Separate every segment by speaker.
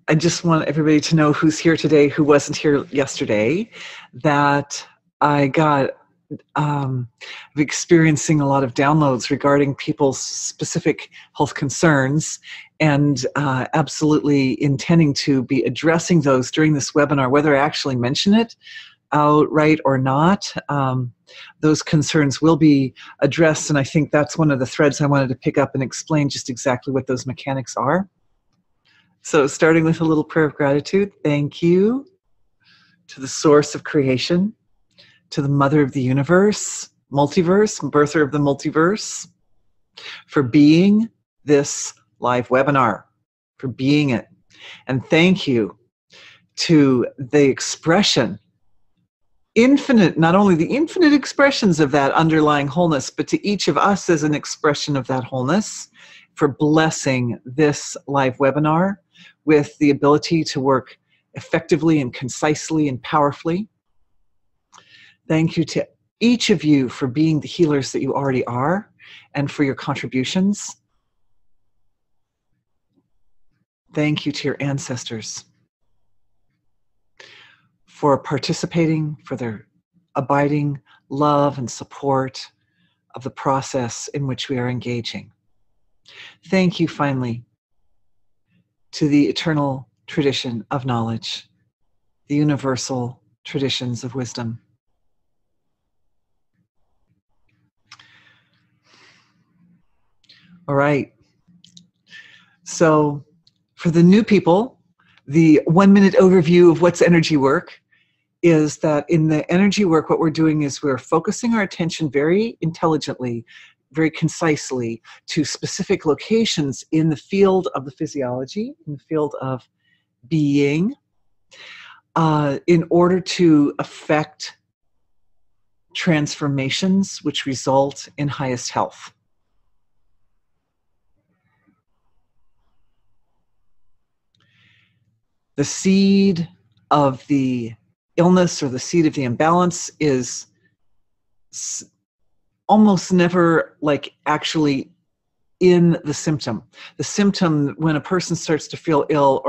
Speaker 1: I just want everybody to know who's here today, who wasn't here yesterday, that I got experiencing a lot of downloads regarding people's specific health concerns, and absolutely intending to be addressing those during this webinar, whether I actually mention it outright or not. Those concerns will be addressed, and I think that's one of the threads I wanted to pick up and explain just exactly what those mechanics are. So starting with a little prayer of gratitude, thank you to the source of creation, to the mother of the universe, multiverse, birther of the multiverse, for being this live webinar, for being it. And thank you to the expression, infinite, not only the infinite expressions of that underlying wholeness, but to each of us as an expression of that wholeness, for blessing this live webinar with the ability to work effectively and concisely and powerfully. Thank you to each of you for being the healers that you already are and for your contributions. Thank you to your ancestors for participating, for their abiding love and support of the process in which we are engaging. Thank you, finally, to the eternal tradition of knowledge, the universal traditions of wisdom. All right. So for the new people, the 1-minute overview of what's energy work is that in the energy work, what we're doing is we're focusing our attention very intelligently, very concisely to specific locations in the field of the physiology, in the field of being, in order to affect transformations which result in highest health. The seed of the illness or the seed of the imbalance is almost never like actually in the symptom. The symptom, when a person starts to feel ill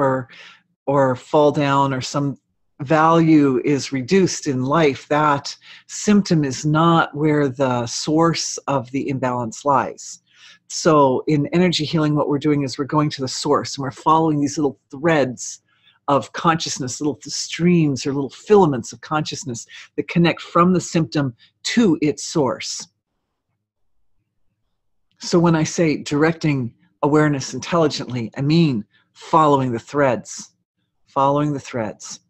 Speaker 1: or fall down or some value is reduced in life, that symptom is not where the source of the imbalance lies. So in energy healing, what we're doing is we're going to the source and we're following these little threads of consciousness, little streams or little filaments of consciousness that connect from the symptom to its source. So when I say directing awareness intelligently, I mean following the threads, following the threads.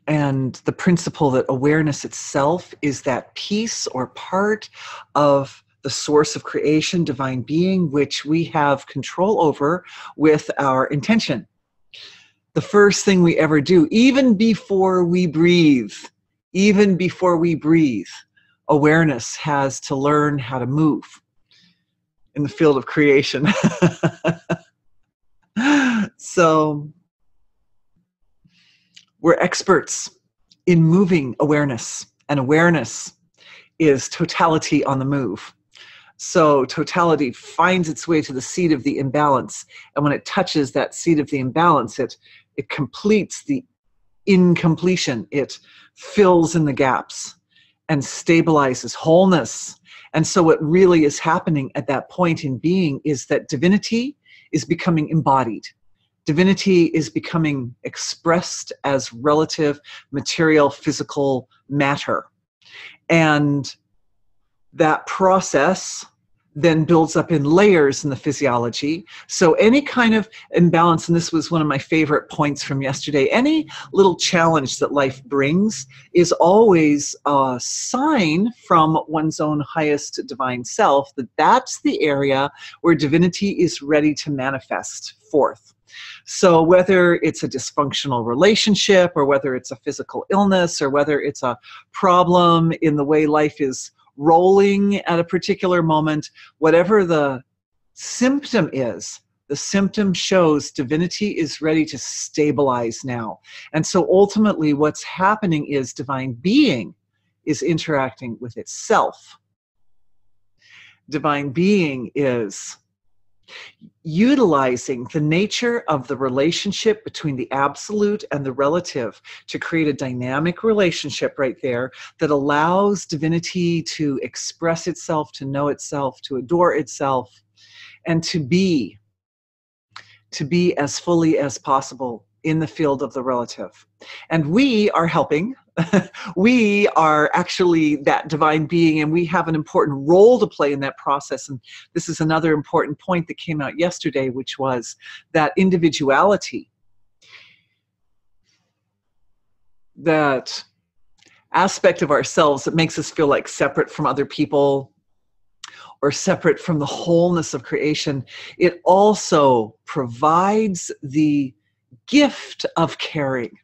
Speaker 1: And the principle that awareness itself is that piece or part of the source of creation, divine being, which we have control over with our intention. The first thing we ever do, even before we breathe, awareness has to learn how to move in the field of creation. So we're experts in moving awareness, and awareness is totality on the move. So totality finds its way to the seat of the imbalance, and when it touches that seat of the imbalance, it completes the incompletion. It fills in the gaps and stabilizes wholeness. And so what really is happening at that point in being is that divinity is becoming embodied. Divinity is becoming expressed as relative, material, physical matter. And that process then builds up in layers in the physiology. So any kind of imbalance, and this was one of my favorite points from yesterday, any little challenge that life brings is always a sign from one's own highest divine self that that's the area where divinity is ready to manifest forth. So whether it's a dysfunctional relationship, or whether it's a physical illness, or whether it's a problem in the way life is rolling at a particular moment, whatever the symptom is, the symptom shows divinity is ready to stabilize now. And so ultimately what's happening is divine being is interacting with itself. Divine being is utilizing the nature of the relationship between the absolute and the relative to create a dynamic relationship right there that allows divinity to express itself, to know itself, to adore itself, and to be as fully as possible in the field of the relative. And we are helping. We are actually that divine being, and we have an important role to play in that process. And this is another important point that came out yesterday, which was that individuality, that aspect of ourselves that makes us feel like separate from other people or separate from the wholeness of creation. It also provides the gift of caring.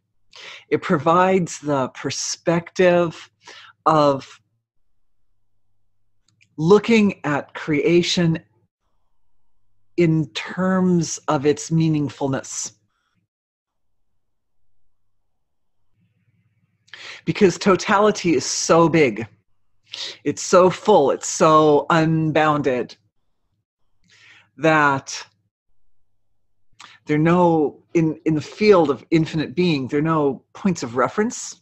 Speaker 1: It provides the perspective of looking at creation in terms of its meaningfulness. Because totality is so big, it's so full, it's so unbounded, that there are no, in the field of infinite being, there are no points of reference,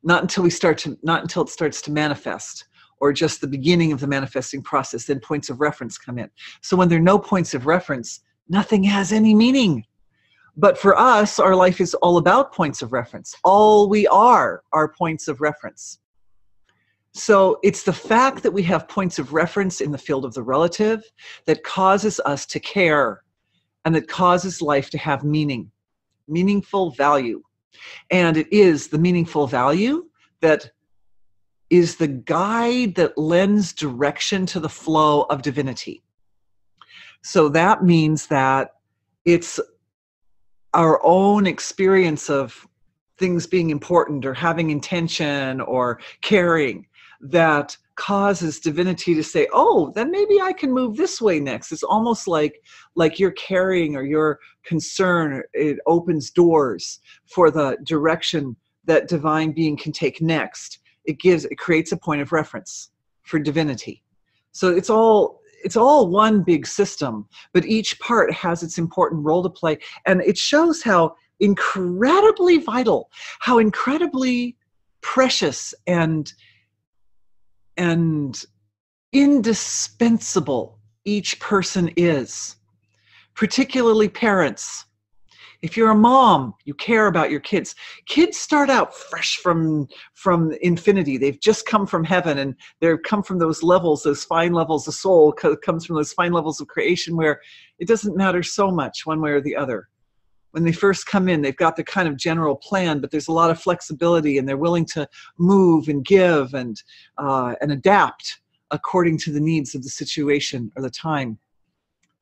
Speaker 1: not until it starts to manifest, or just the beginning of the manifesting process, then points of reference come in. So when there are no points of reference, nothing has any meaning. But for us, our life is all about points of reference. All we are points of reference. So it's the fact that we have points of reference in the field of the relative that causes us to care, and that causes life to have meaning, meaningful value. And it is the meaningful value that is the guide that lends direction to the flow of divinity. So that means that it's our own experience of things being important or having intention or caring that causes divinity to say, oh, then maybe I can move this way next. It's almost like your caring or your concern, it opens doors for the direction that divine being can take next. It creates a point of reference for divinity. So it's all one big system, but each part has its important role to play. And it shows how incredibly vital, how incredibly precious and indispensable each person is, particularly parents. If you're a mom, you care about your kids. Kids start out fresh from infinity. They've just come from heaven, and they've come from those levels, those fine levels of soul, comes from those fine levels of creation where it doesn't matter so much one way or the other. When they first come in, they've got the kind of general plan, but there's a lot of flexibility, and they're willing to move and give and adapt according to the needs of the situation or the time.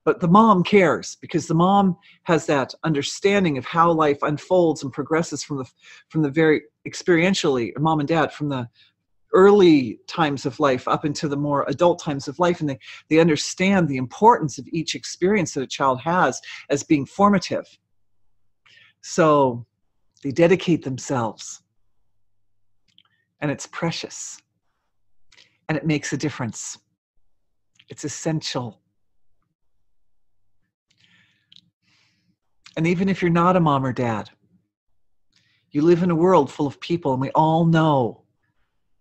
Speaker 1: But the mom cares, because the mom has that understanding of how life unfolds and progresses from the very experientially, mom and dad, from the early times of life up into the more adult times of life, and they understand the importance of each experience that a child has as being formative. So they dedicate themselves, and it's precious, and it makes a difference. It's essential. And even if you're not a mom or dad, you live in a world full of people, and we all know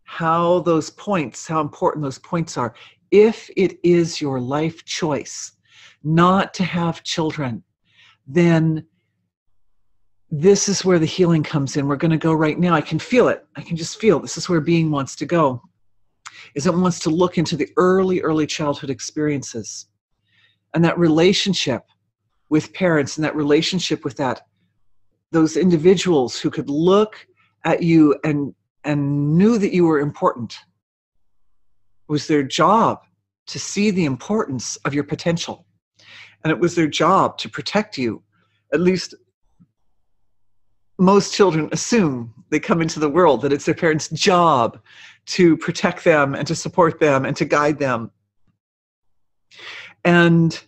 Speaker 1: how important those points are. If it is your life choice not to have children, then this is where the healing comes in. We're going to go right now. I can feel it. I can just feel this is where being wants to go. Is it wants to look into the early childhood experiences and that relationship with parents, and that relationship with those individuals who could look at you and knew that you were important. It was their job to see the importance of your potential. And it was their job to protect you. At least most children assume they come into the world that it's their parents' job to protect them and to support them and to guide them. And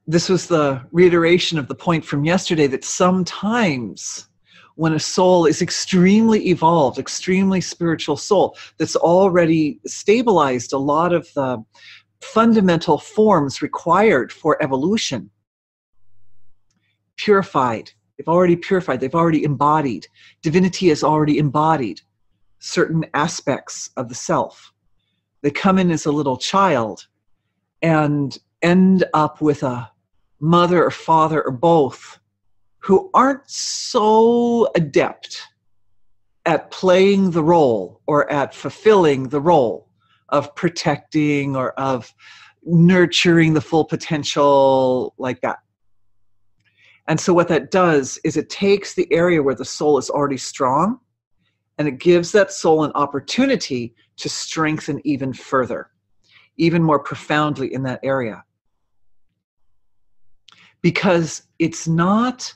Speaker 1: this was the reiteration of the point from yesterday, that sometimes when a soul is extremely evolved, extremely spiritual soul, that's already stabilized a lot of the fundamental forms required for evolution purified. They've already purified. They've already embodied. Divinity has already embodied certain aspects of the self. They come in as a little child and end up with a mother or father or both who aren't so adept at playing the role or at fulfilling the role of protecting or of nurturing the full potential like that. And so what that does is it takes the area where the soul is already strong and it gives that soul an opportunity to strengthen even further, even more profoundly in that area. Because it's not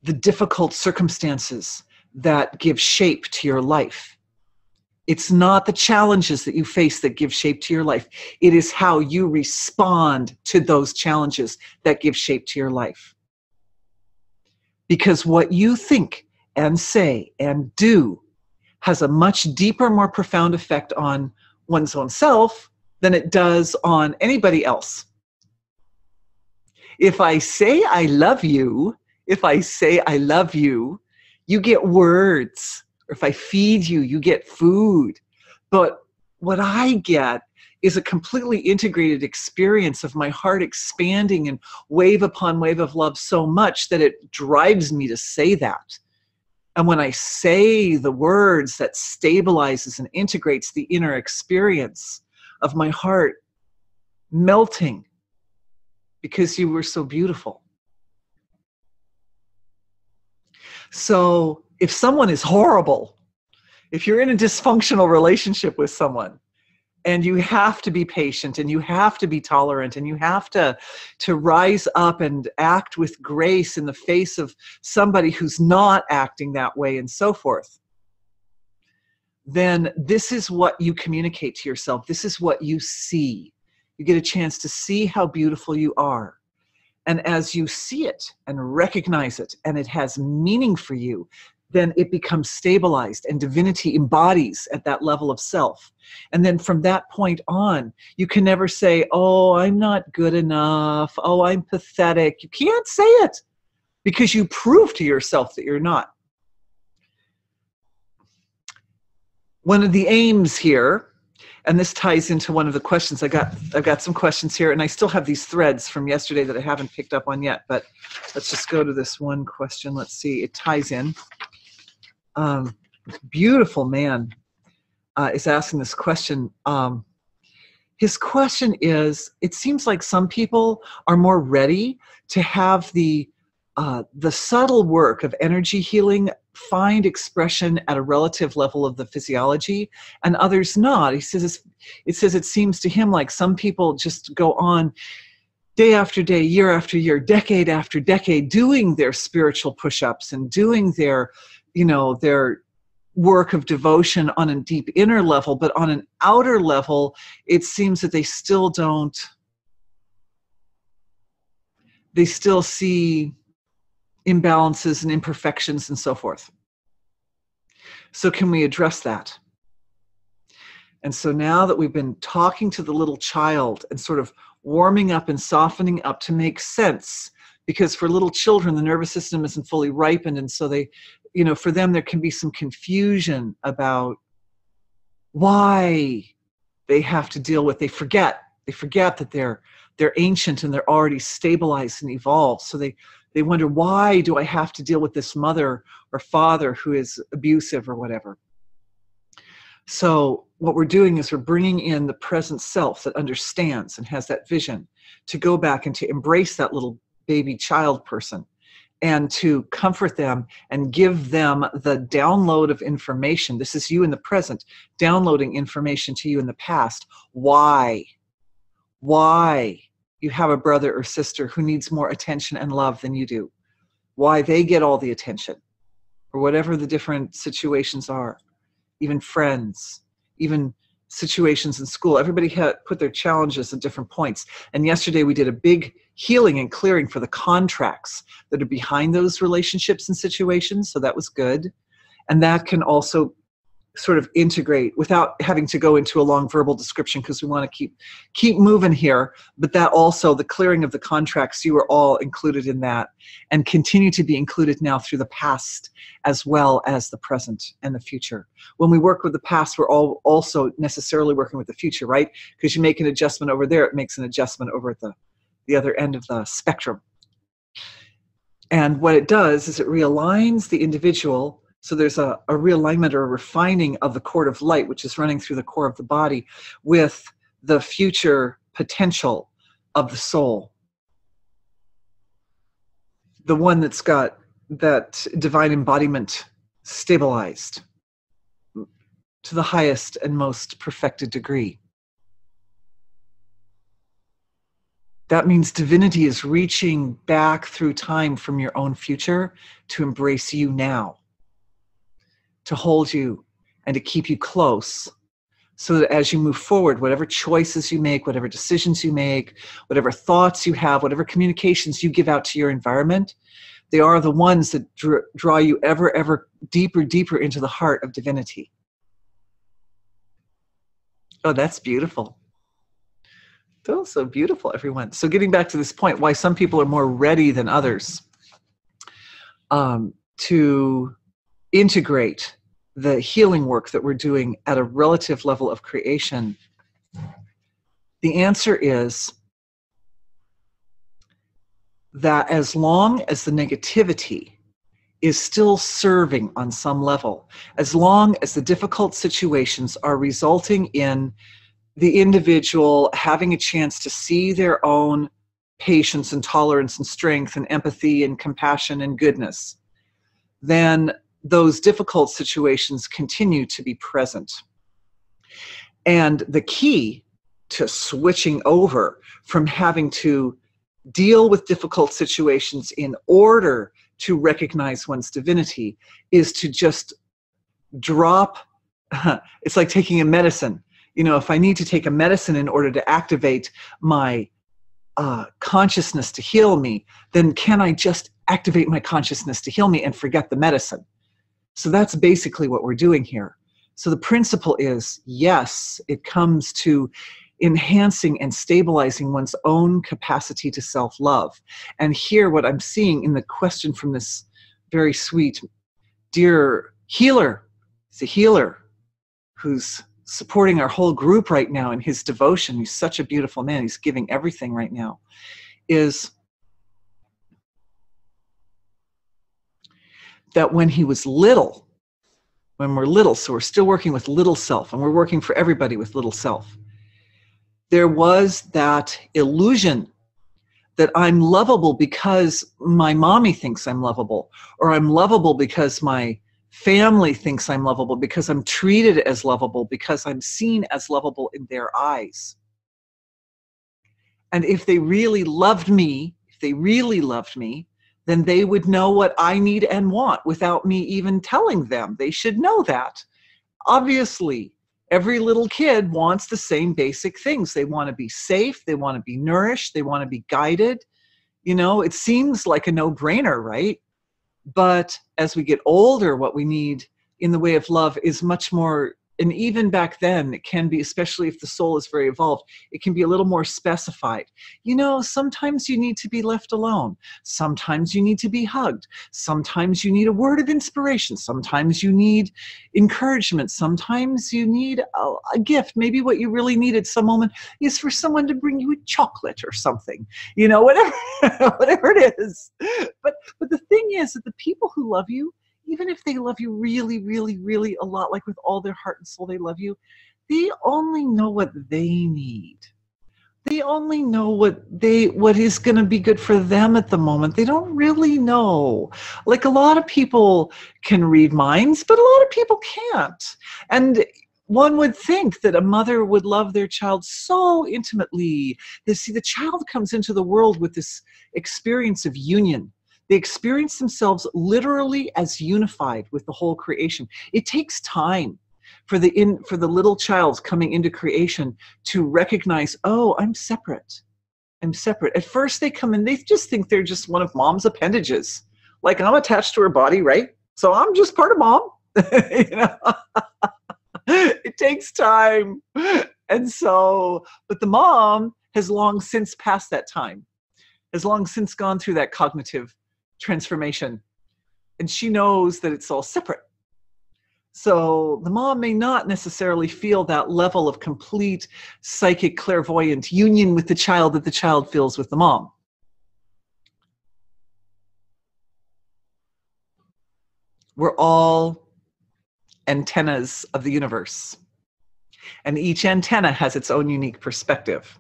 Speaker 1: the difficult circumstances that give shape to your life. It's not the challenges that you face that give shape to your life. It is how you respond to those challenges that give shape to your life. Because what you think and say and do has a much deeper, more profound effect on one's own self than it does on anybody else. If I say I love you, you get words. Or if I feed you, you get food. But what I get is a completely integrated experience of my heart expanding and wave upon wave of love so much that it drives me to say that. And when I say the words, that stabilizes and integrates the inner experience of my heart melting because you were so beautiful. So if someone is horrible, if you're in a dysfunctional relationship with someone, and you have to be patient and you have to be tolerant and you have to rise up and act with grace in the face of somebody who's not acting that way and so forth, then this is what you communicate to yourself. This is what you see. You get a chance to see how beautiful you are. And as you see it and recognize it and it has meaning for you, then it becomes stabilized and divinity embodies at that level of self. And then from that point on, you can never say, oh, I'm not good enough. Oh, I'm pathetic. You can't say it because you prove to yourself that you're not. One of the aims here, and this ties into one of the questions, I've got some questions here, and I still have these threads from yesterday that I haven't picked up on yet, but let's just go to this one question. Let's see, it ties in. Beautiful man is asking this question. His question is, it seems like some people are more ready to have the subtle work of energy healing find expression at a relative level of the physiology, and others not. He says it seems to him like some people just go on day after day, year after year, decade after decade, doing their spiritual push-ups and doing their work of devotion on a deep inner level, but on an outer level, it seems that they still see imbalances and imperfections and so forth. So can we address that? And so now that we've been talking to the little child and sort of warming up and softening up to make sense, because for little children, the nervous system isn't fully ripened, and so they, for them, there can be some confusion about why they have to deal with. They forget that they're ancient and they're already stabilized and evolved. So they wonder, why do I have to deal with this mother or father who is abusive or whatever? So what we're doing is we're bringing in the present self that understands and has that vision to go back and to embrace that little baby child person and to comfort them and give them the download of information. This is you in the present, downloading information to you in the past. Why you have a brother or sister who needs more attention and love than you do. Why they get all the attention, or whatever the different situations are. Even friends, even situations in school. Everybody had put their challenges at different points. And yesterday we did a big healing and clearing for the contracts that are behind those relationships and situations. So that was good. And that can also sort of integrate without having to go into a long verbal description, because we want to keep moving here. But that also, the clearing of the contracts, you are all included in that and continue to be included now through the past as well as the present and the future. When we work with the past, we're all also necessarily working with the future, right? Because you make an adjustment over there, it makes an adjustment over at the other end of the spectrum. And what it does is it realigns the individual. So there's a realignment or a refining of the cord of light, which is running through the core of the body, with the future potential of the soul. The one that's got that divine embodiment stabilized to the highest and most perfected degree. That means divinity is reaching back through time from your own future to embrace you now, to hold you and to keep you close, so that as you move forward, whatever choices you make, whatever decisions you make, whatever thoughts you have, whatever communications you give out to your environment, they are the ones that draw you ever deeper into the heart of divinity. Oh, that's beautiful. That's so beautiful, everyone. So getting back to this point, why some people are more ready than others to integrate the healing work that we're doing at a relative level of creation. The answer is that as long as the negativity is still serving on some level, as long as the difficult situations are resulting in the individual having a chance to see their own patience and tolerance and strength and empathy and compassion and goodness, then those difficult situations continue to be present. And the key to switching over from having to deal with difficult situations in order to recognize one's divinity is to just drop. It's like taking a medicine. You know, if I need to take a medicine in order to activate my consciousness to heal me, then can I just activate my consciousness to heal me and forget the medicine? So that's basically what we're doing here. So the principle is, yes, it comes to enhancing and stabilizing one's own capacity to self-love. And here what I'm seeing in the question from this very sweet, dear healer, it's a healer who's supporting our whole group right now in his devotion. He's such a beautiful man. He's giving everything right now. Is that when he was little, when we're little, so we're still working with little self, and we're working for everybody with little self, there was that illusion that I'm lovable because my mommy thinks I'm lovable, or I'm lovable because my family thinks I'm lovable, because I'm treated as lovable, because I'm seen as lovable in their eyes. And if they really loved me, then they would know what I need and want without me even telling them. They should know that. Obviously, every little kid wants the same basic things. They want to be safe, they want to be nourished, they want to be guided. You know, it seems like a no-brainer, right? But as we get older, what we need in the way of love is much more, and even back then, it can be, especially if the soul is very evolved, it can be a little more specified. You know, sometimes you need to be left alone. Sometimes you need to be hugged. Sometimes you need a word of inspiration. Sometimes you need encouragement. Sometimes you need a gift. Maybe what you really need at some moment is for someone to bring you a chocolate or something. You know, whatever, whatever it is. But the thing is that the people who love you, even if they love you really, really, really a lot, like with all their heart and soul, they love you, they only know what they need. They only know what is going to be good for them at the moment. They don't really know. Like, a lot of people can read minds, but a lot of people can't. And one would think that a mother would love their child so intimately. See, the child comes into the world with this experience of union. They experience themselves literally as unified with the whole creation. It takes time for the little child coming into creation to recognize, oh, I'm separate. I'm separate. At first they come in, they just think they're just one of mom's appendages. Like, I'm attached to her body, right? So I'm just part of mom. You know? takes time. And so, but the mom has long since passed that time, has long since gone through that cognitive transformation. And she knows that it's all separate. So the mom may not necessarily feel that level of complete psychic clairvoyant union with the child that the child feels with the mom. We're all antennas of the universe. And each antenna has its own unique perspective.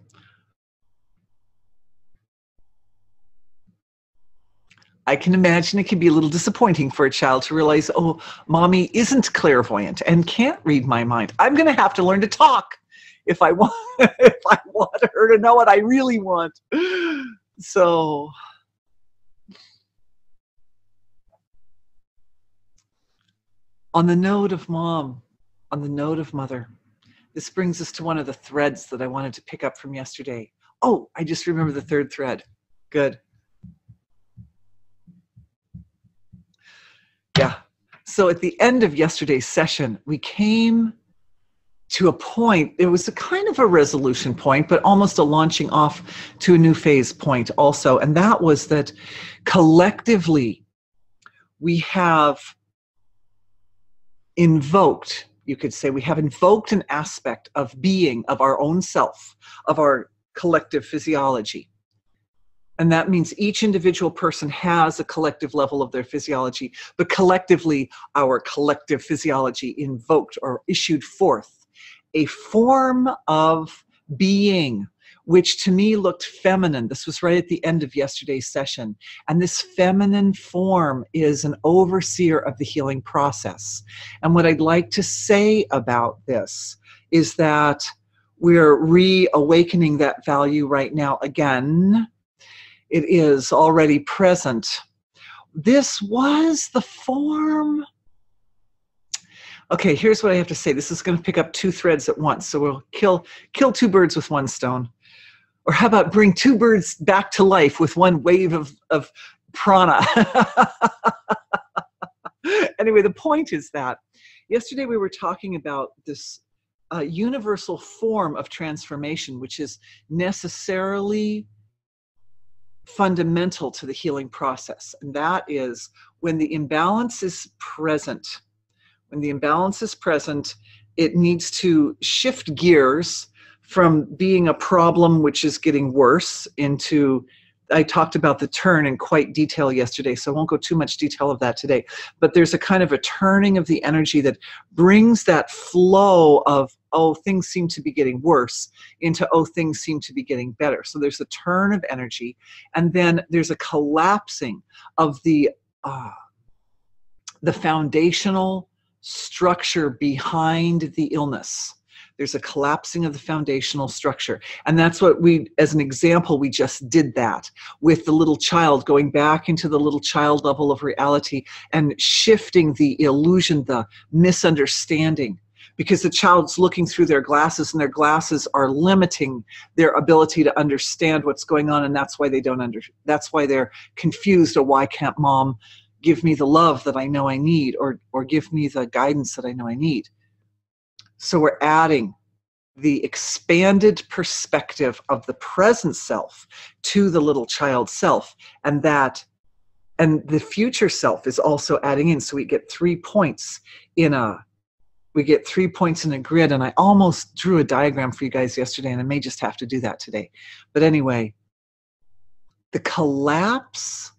Speaker 1: I can imagine it can be a little disappointing for a child to realize, oh, mommy isn't clairvoyant and can't read my mind. I'm going to have to learn to talk if I want, if I want her to know what I really want. So, on the note of mom, on the note of mother, this brings us to one of the threads that I wanted to pick up from yesterday. Oh, I just remember the third thread. Good. Yeah. So at the end of yesterday's session, we came to a point, it was a kind of a resolution point, but almost a launching off to a new phase point also. And that was that collectively, we have invoked, you could say, we have invoked an aspect of being, of our own self, of our collective physiology. And that means each individual person has a collective level of their physiology, but collectively, our collective physiology invoked or issued forth a form of being, which to me looked feminine. This was right at the end of yesterday's session. And this feminine form is an overseer of the healing process. And what I'd like to say about this is that we're reawakening that value right now again. It is already present. This was the form. Okay, here's what I have to say. This is going to pick up two threads at once. So we'll kill two birds with one stone. Or how about bring two birds back to life with one wave of prana? Anyway, the point is that yesterday we were talking about this universal form of transformation, which is necessarily fundamental to the healing process. And that is when the imbalance is present. When the imbalance is present, it needs to shift gears from being a problem which is getting worse into, I talked about the turn in quite detail yesterday, so I won't go too much detail of that today, but there's a kind of a turning of the energy that brings that flow of, oh, things seem to be getting worse, into, oh, things seem to be getting better. So there's a turn of energy, and then there's a collapsing of the foundational structure behind the illness. There's a collapsing of the foundational structure. And that's what we, as an example, we just did that with the little child, going back into the little child level of reality and shifting the illusion, the misunderstanding, because the child's looking through their glasses and their glasses are limiting their ability to understand what's going on. And that's why they that's why they're confused. Or why can't mom give me the love that I know I need, or give me the guidance that I know I need? So we're adding the expanded perspective of the present self to the little child self, and the future self is also adding in. So we get 3 points in a grid. And I almost drew a diagram for you guys yesterday, and I may just have to do that today. But anyway, the collapse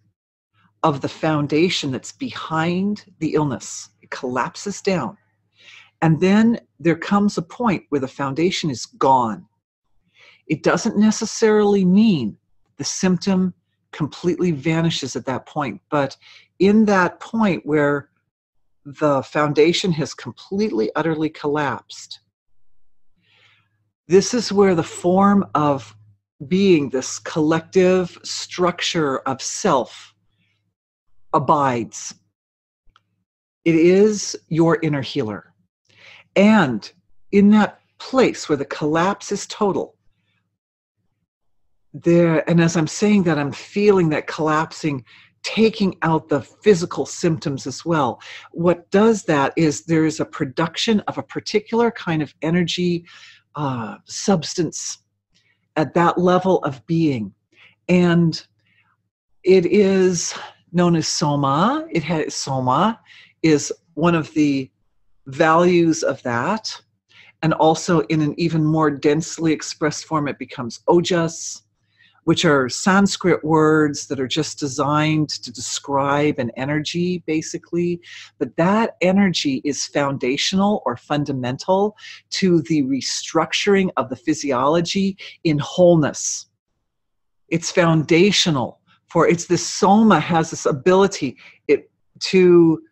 Speaker 1: of the foundation that's behind the illness, it collapses down. And then there comes a point where the foundation is gone. It doesn't necessarily mean the symptom completely vanishes at that point, but in that point where the foundation has completely, utterly collapsed, this is where the form of being, this collective structure of self, abides. It is your inner healer. And in that place where the collapse is total, and as I'm saying that, I'm feeling that collapsing taking out the physical symptoms as well. What does that is there is a production of a particular kind of energy substance at that level of being. And it is known as soma. Soma is one of the values of that. And also in an even more densely expressed form, it becomes ojas, which are Sanskrit words that are just designed to describe an energy, basically. But that energy is foundational or fundamental to the restructuring of the physiology in wholeness. It's foundational for this soma has this ability to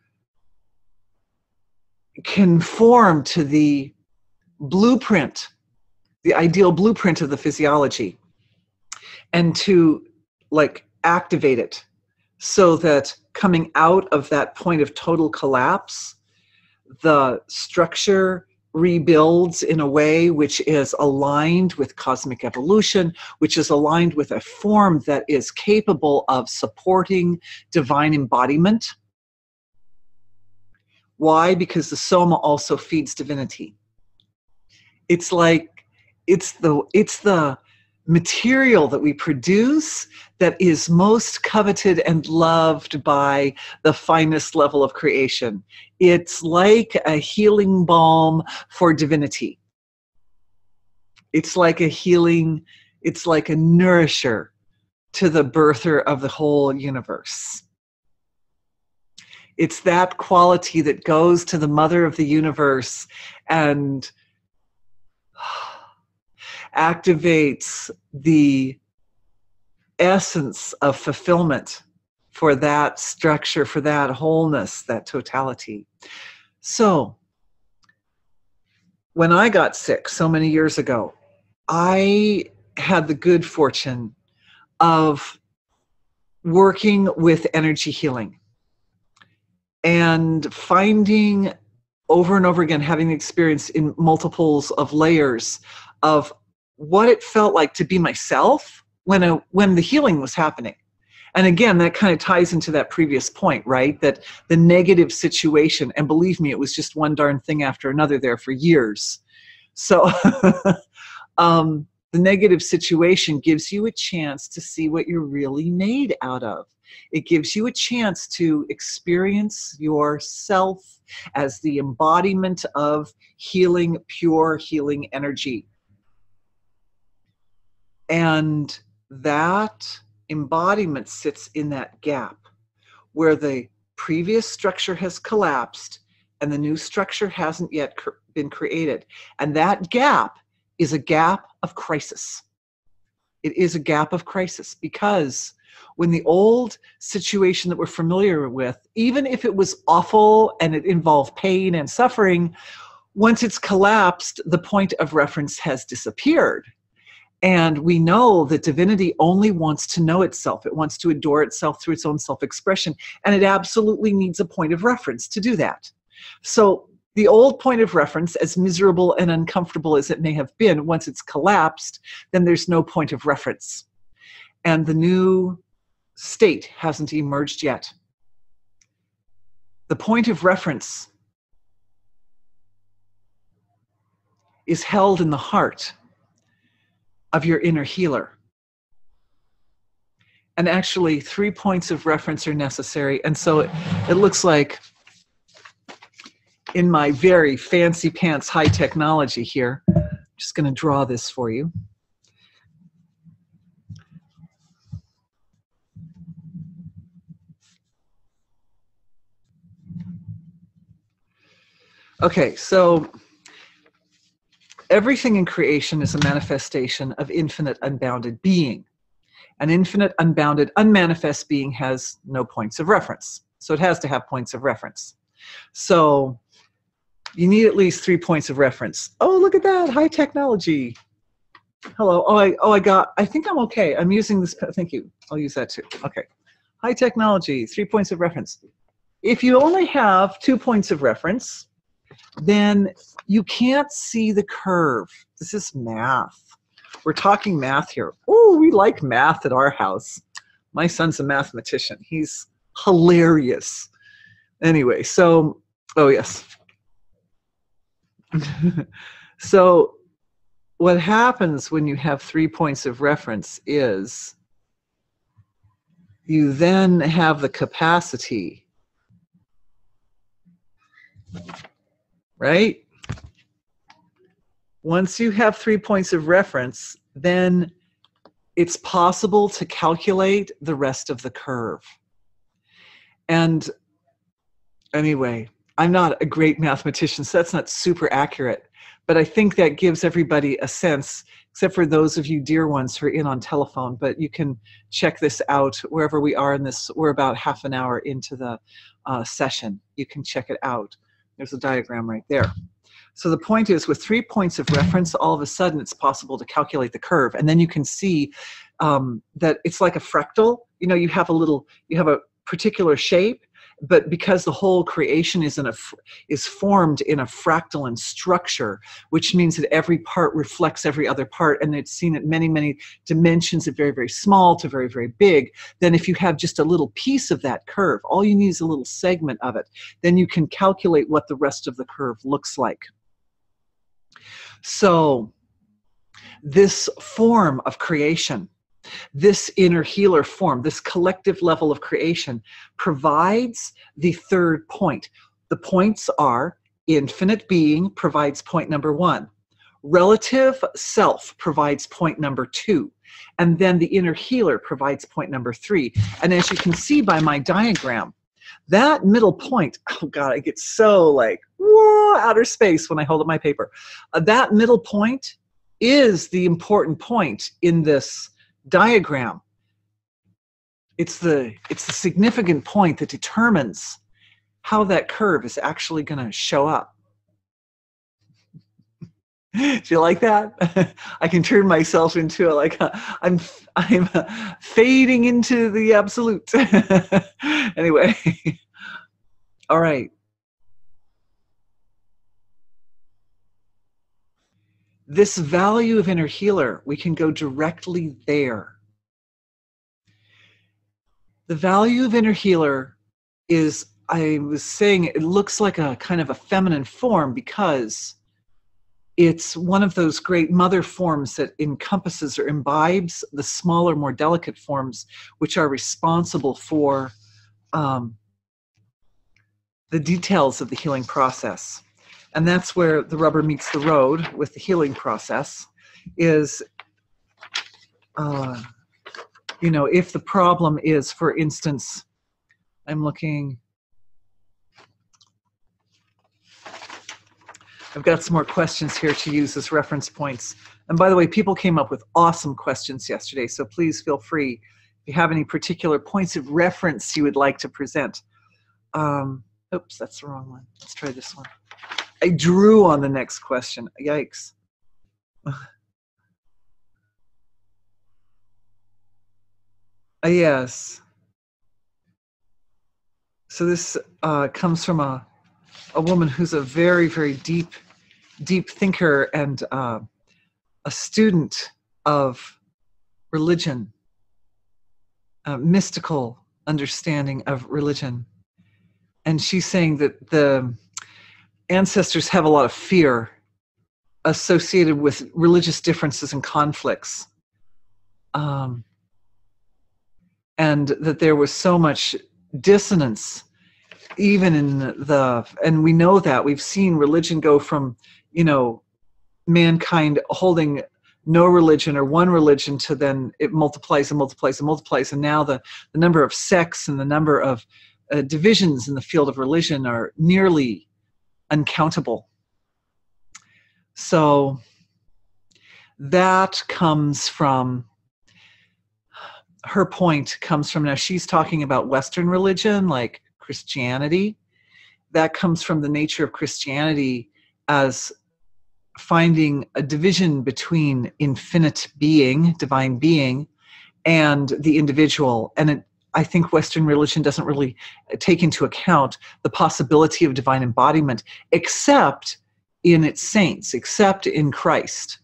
Speaker 1: conform to the blueprint, the ideal blueprint of the physiology, and to activate it so that coming out of that point of total collapse, the structure rebuilds in a way which is aligned with cosmic evolution, which is aligned with a form that is capable of supporting divine embodiment. Why? Because the soma also feeds divinity. It's the material that we produce that is most coveted and loved by the finest level of creation. It's like a healing balm for divinity. It's like a nourisher to the birther of the whole universe. It's that quality that goes to the mother of the universe and activates the essence of fulfillment for that structure, for that wholeness, that totality. So, when I got sick so many years ago, I had the good fortune of working with energy healing and finding over and over again, having the experience in multiples of layers of what it felt like to be myself when the healing was happening. And again, that kind of ties into that previous point, right? That the negative situation, and believe me, it was just one darn thing after another there for years. So the negative situation gives you a chance to see what you're really made out of. It gives you a chance to experience yourself as the embodiment of healing, pure healing energy. And that embodiment sits in that gap where the previous structure has collapsed and the new structure hasn't yet been created. And that gap is a gap of crisis. It is a gap of crisis because when the old situation that we're familiar with, even if it was awful and it involved pain and suffering, once it's collapsed, the point of reference has disappeared. And we know that divinity only wants to know itself. It wants to adore itself through its own self-expression. And it absolutely needs a point of reference to do that. So the old point of reference, as miserable and uncomfortable as it may have been, once it's collapsed, then there's no point of reference. And the new state hasn't emerged yet. The point of reference is held in the heart of your inner healer. And actually 3 points of reference are necessary. And so it looks like in my very fancy pants high technology here, I'm just going to draw this for you. Okay, so everything in creation is a manifestation of infinite unbounded being. An infinite unbounded unmanifest being has no points of reference. So it has to have points of reference. So you need at least 3 points of reference. Oh, look at that, high technology. Hello, I think I'm okay. I'm using this, thank you. I'll use that too, okay. High technology, 3 points of reference. If you only have 2 points of reference, then you can't see the curve. This is math. We're talking math here. Oh, we like math at our house. My son's a mathematician. He's hilarious. Anyway, so, oh yes. So what happens when you have 3 points of reference is you then have the capacity, right? Once you have 3 points of reference, then it's possible to calculate the rest of the curve. And anyway, I'm not a great mathematician, so that's not super accurate. But I think that gives everybody a sense, except for those of you dear ones who are in on telephone. But you can check this out wherever we are in this. We're about half an hour into the session. You can check it out. There's a diagram right there. So the point is, with 3 points of reference, all of a sudden it's possible to calculate the curve. And then you can see that it's like a fractal. You know, you have a particular shape, but because the whole creation is formed in a fractal in structure, which means that every part reflects every other part, and it's seen at many, many dimensions, at very, very small to very, very big. Then if you have just a little piece of that curve, all you need is a little segment of it, then you can calculate what the rest of the curve looks like. So this form of creation, this inner healer form, this collective level of creation provides the third point. The points are infinite being provides point number 1. Relative self provides point number 2. And then the inner healer provides point number 3. And as you can see by my diagram, that middle point, oh God, I get so like, whoa, outer space when I hold up my paper. That middle point is the important point in this diagram. It's the significant point that determines how that curve is actually going to show up. Do you like that? I can turn myself into I'm fading into the absolute. Anyway, all right. This value of inner healer, we can go directly there. The value of inner healer is, I was saying, it looks like a kind of a feminine form because it's one of those great mother forms that encompasses or imbibes the smaller, more delicate forms, which are responsible for the details of the healing process. And that's where the rubber meets the road with the healing process is, you know, if the problem is, for instance, I'm looking, I've got some more questions here to use as reference points. And by the way, people came up with awesome questions yesterday, so please feel free if you have any particular points of reference you would like to present. Oops, that's the wrong one. Let's try this one. I drew on the next question. Yikes. Yes. So this comes from a woman who's a very, very deep thinker and a student of religion, mystical understanding of religion. And she's saying that the ancestors have a lot of fear associated with religious differences and conflicts. And that there was so much dissonance even in and we know that we've seen religion go from, you know, mankind holding no religion or one religion to then it multiplies and multiplies and multiplies. And now the number of sects and the number of divisions in the field of religion are nearly uncountable. So that comes from, her point comes from, now she's talking about Western religion like Christianity. That comes from the nature of Christianity as finding a division between infinite being, divine being, and the individual. And I think Western religion doesn't really take into account the possibility of divine embodiment, except in its saints, except in Christ.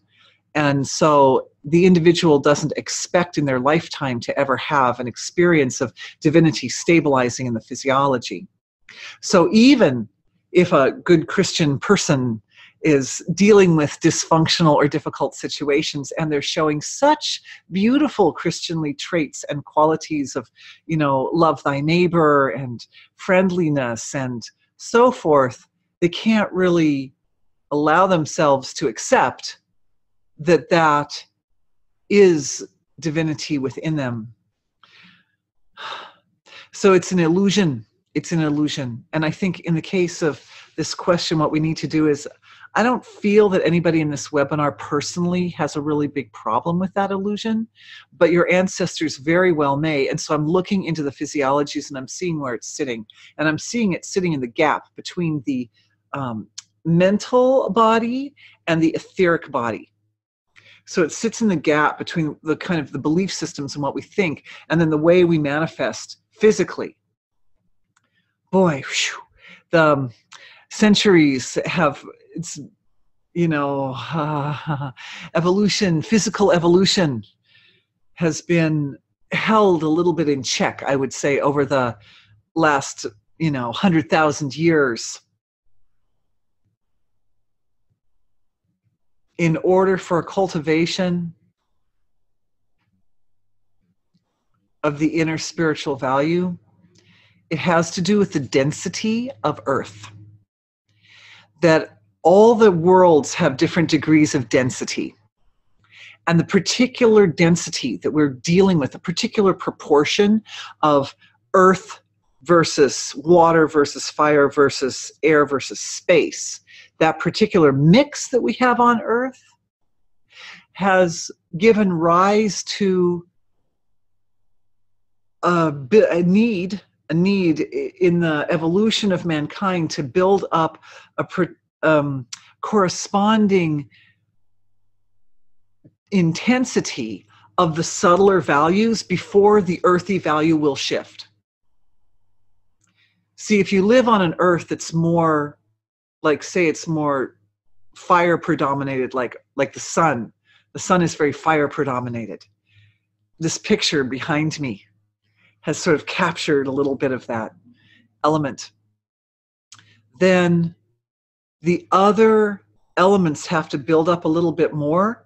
Speaker 1: And so the individual doesn't expect in their lifetime to ever have an experience of divinity stabilizing in the physiology. So even if a good Christian person is dealing with dysfunctional or difficult situations and they're showing such beautiful Christianly traits and qualities of, love thy neighbor and friendliness and so forth, they can't really allow themselves to accept that that is divinity within them. So it's an illusion. It's an illusion. And I think in the case of this question, what we need to do is, I don't feel that anybody in this webinar personally has a really big problem with that illusion, but your ancestors very well may. And so I'm looking into the physiologies and I'm seeing where it's sitting. And I'm seeing it sitting in the gap between the mental body and the etheric body. So it sits in the gap between the kind of the belief systems and what we think, and then the way we manifest physically. Boy, whew, the centuries have, it's, evolution, physical evolution has been held a little bit in check, I would say, over the last, 100,000 years. In order for cultivation of the inner spiritual value, it has to do with the density of Earth. That all the worlds have different degrees of density. And the particular density that we're dealing with, a particular proportion of Earth versus water versus fire versus air versus space, that particular mix that we have on Earth has given rise to a need in the evolution of mankind to build up a corresponding intensity of the subtler values before the earthy value will shift. See, if you live on an Earth that's more, like, say it's more fire predominated, like the sun is very fire predominated. This picture behind me has sort of captured a little bit of that element. Then the other elements have to build up a little bit more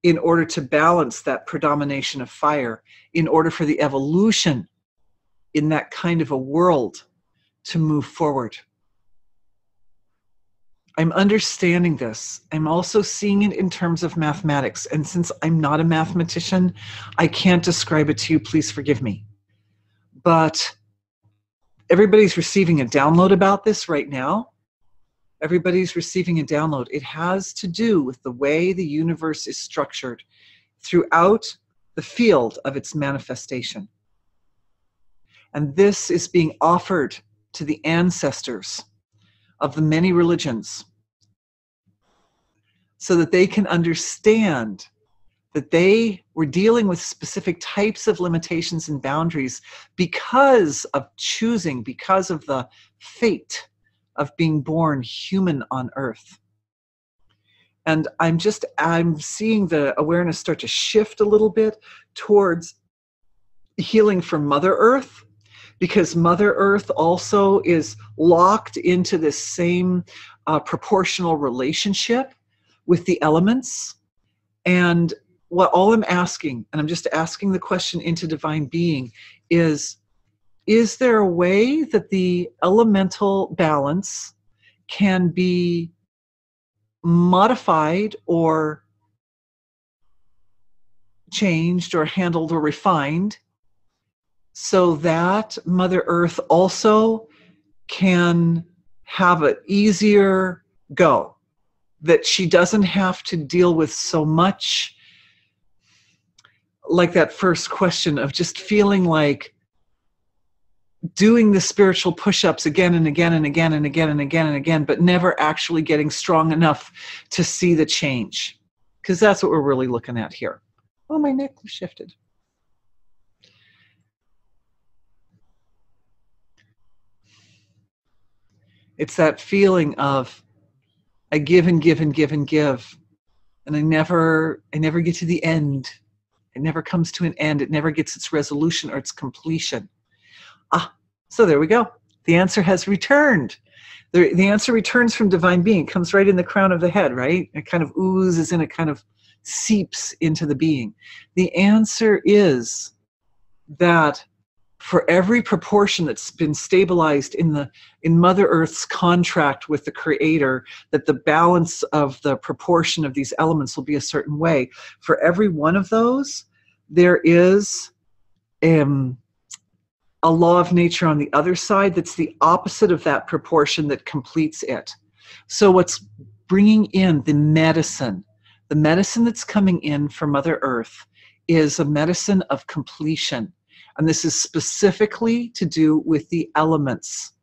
Speaker 1: in order to balance that predomination of fire, in order for the evolution in that kind of a world to move forward. I'm understanding this. I'm also seeing it in terms of mathematics. And since I'm not a mathematician, I can't describe it to you. Please forgive me. But everybody's receiving a download about this right now. Everybody's receiving a download. It has to do with the way the universe is structured throughout the field of its manifestation. And this is being offered to the ancestors of the many religions so that they can understand that they were dealing with specific types of limitations and boundaries because of choosing, because of the fate of being born human on Earth. And I'm seeing the awareness start to shift a little bit towards healing from Mother Earth, because Mother Earth also is locked into this same proportional relationship with the elements. And all I'm asking, and I'm just asking the question into divine being, is there a way that the elemental balance can be modified or changed or handled or refined so that Mother Earth also can have an easier go, that she doesn't have to deal with so much, like that first question of just feeling like doing the spiritual push-ups again and again and again and again and again and again, but never actually getting strong enough to see the change. Because that's what we're really looking at here. Oh, my neck shifted. It's that feeling of I give and give and give and give. and I never get to the end. It never comes to an end. It never gets its resolution or its completion. So there we go. The answer has returned. The answer returns from divine being. It comes right in the crown of the head, right? It kind of oozes in, it kind of seeps into the being. The answer is that for every proportion that's been stabilized in Mother Earth's contract with the Creator, that the balance of the proportion of these elements will be a certain way. For every one of those, there is a law of nature on the other side that's the opposite of that proportion that completes it. So what's bringing in the medicine that's coming in from Mother Earth is a medicine of completion. And this is specifically to do with the elements.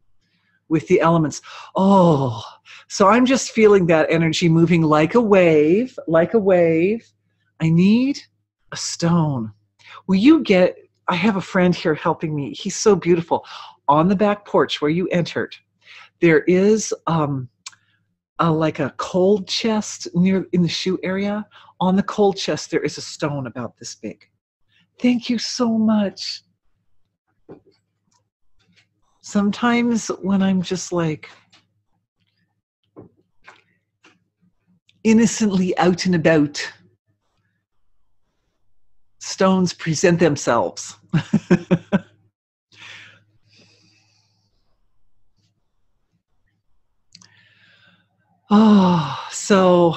Speaker 1: Oh, so I'm just feeling that energy moving like a wave, I need a stone. I have a friend here helping me. He's so beautiful. On the back porch where you entered, there is like a cold chest in the shoe area. On the cold chest, there is a stone about this big. Thank you so much. Sometimes when I'm just like innocently out and about, stones present themselves. So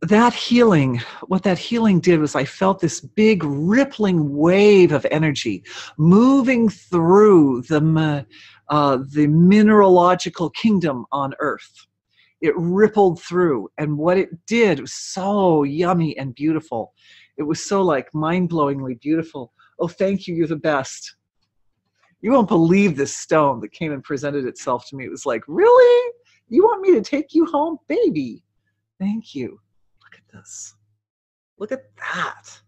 Speaker 1: that healing, what that healing did was I felt this big rippling wave of energy moving through the mineralogical kingdom on Earth. It rippled through, and what it did was so yummy and beautiful. It was so like mind-blowingly beautiful. Oh, thank you, you're the best. You won't believe this stone that came and presented itself to me. It was like, really? You want me to take you home? Baby, thank you. Look at this. Look at that.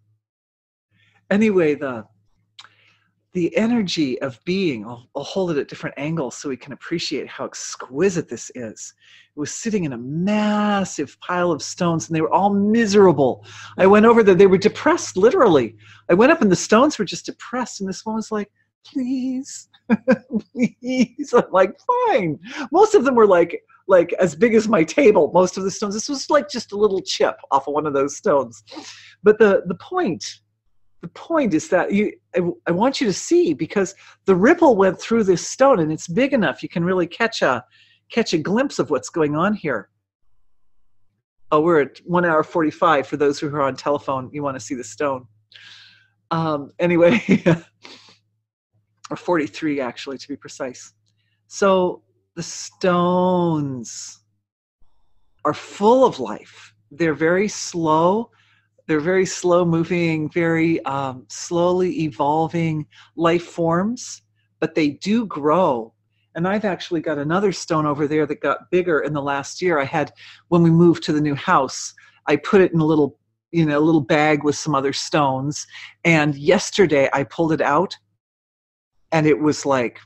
Speaker 1: Anyway, the energy of being, I'll hold it at different angles so we can appreciate how exquisite this is. It was sitting in a massive pile of stones, and they were all miserable. I went over there. They were depressed, literally. I went up, and the stones were just depressed, and this one was like, please, please. I'm like, fine. Most of them were like as big as my table, most of the stones. This was like just a little chip off of one of those stones. But the point is that I want you to see, because the ripple went through this stone, and it's big enough you can really catch a glimpse of what's going on here. Oh, we're at 1 hour 45 for those who are on telephone. You want to see the stone. Anyway, or 43 actually, to be precise. So the stones are full of life. They're very slow. They're very slow moving, very slowly evolving life forms, but they do grow. And I've actually got another stone over there that got bigger in the last year. I had, when we moved to the new house, I put it in a little bag with some other stones. And yesterday I pulled it out, and it was like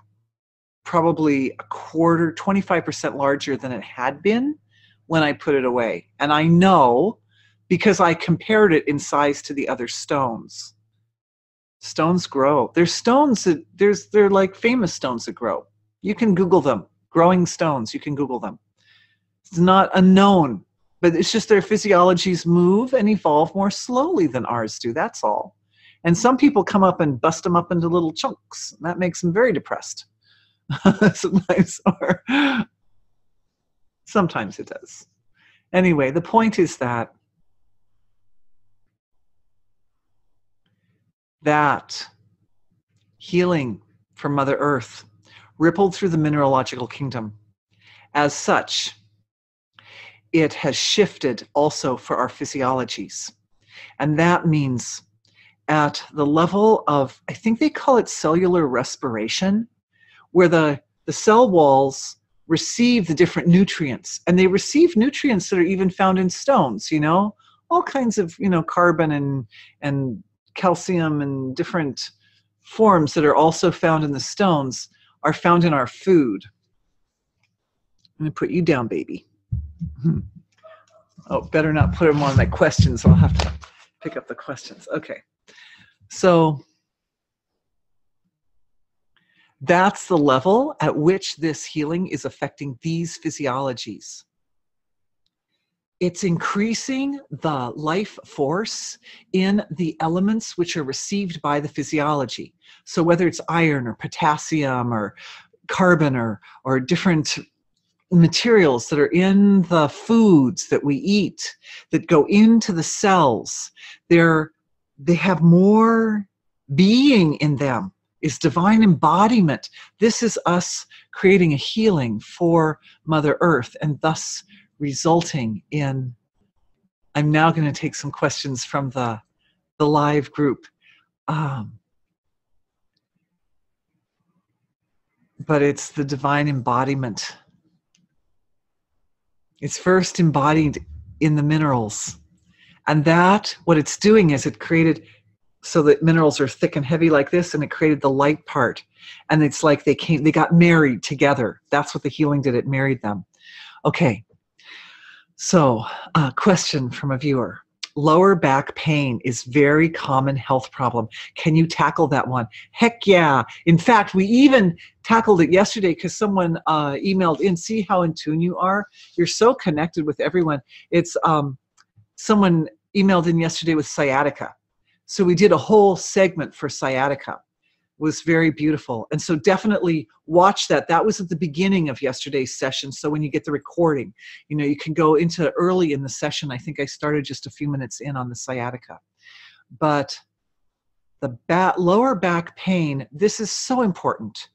Speaker 1: probably 25% larger than it had been when I put it away. And I know, because I compared it in size to the other stones. Stones grow. There's stones that they're like famous stones that grow. You can Google them. Growing stones, you can Google them. It's not unknown, but it's just their physiologies move and evolve more slowly than ours do, that's all. And some people come up and bust them up into little chunks. And that makes them very depressed. Sometimes it does. Anyway, the point is that healing from Mother Earth rippled through the mineralogical kingdom. As such, it has shifted also for our physiologies. And that means at the level of, I think they call it cellular respiration, where the cell walls receive the different nutrients. And they receive nutrients that are even found in stones, all kinds of, carbon and calcium and different forms that are also found in the stones are found in our food. I'm going to put you down, baby. Oh, better not put them on my questions. I'll have to pick up the questions. Okay. So that's the level at which this healing is affecting these physiologies. It's increasing the life force in the elements which are received by the physiology. So whether it's iron or potassium or carbon or different materials that are in the foods that we eat that go into the cells, they have more being in them, is divine embodiment. This is us creating a healing for Mother Earth and thus resulting in, I'm now going to take some questions from the live group. But it's the divine embodiment. It's first embodied in the minerals. And that, what it's doing is it created, so that minerals are thick and heavy like this, and it created the light part. And it's like they got married together. That's what the healing did. It married them. Okay. So, question from a viewer. Lower back pain is very common health problem. Can you tackle that one? Heck yeah. In fact, we even tackled it yesterday because someone emailed in. See how in tune you are? You're so connected with everyone. It's someone emailed in yesterday with sciatica. So we did a whole segment for sciatica. It was very beautiful. And so definitely watch that. That was at the beginning of yesterday's session. So when you get the recording, you know, you can go into early in the session. I think I started just a few minutes in on the sciatica. But the lower back pain, this is so important,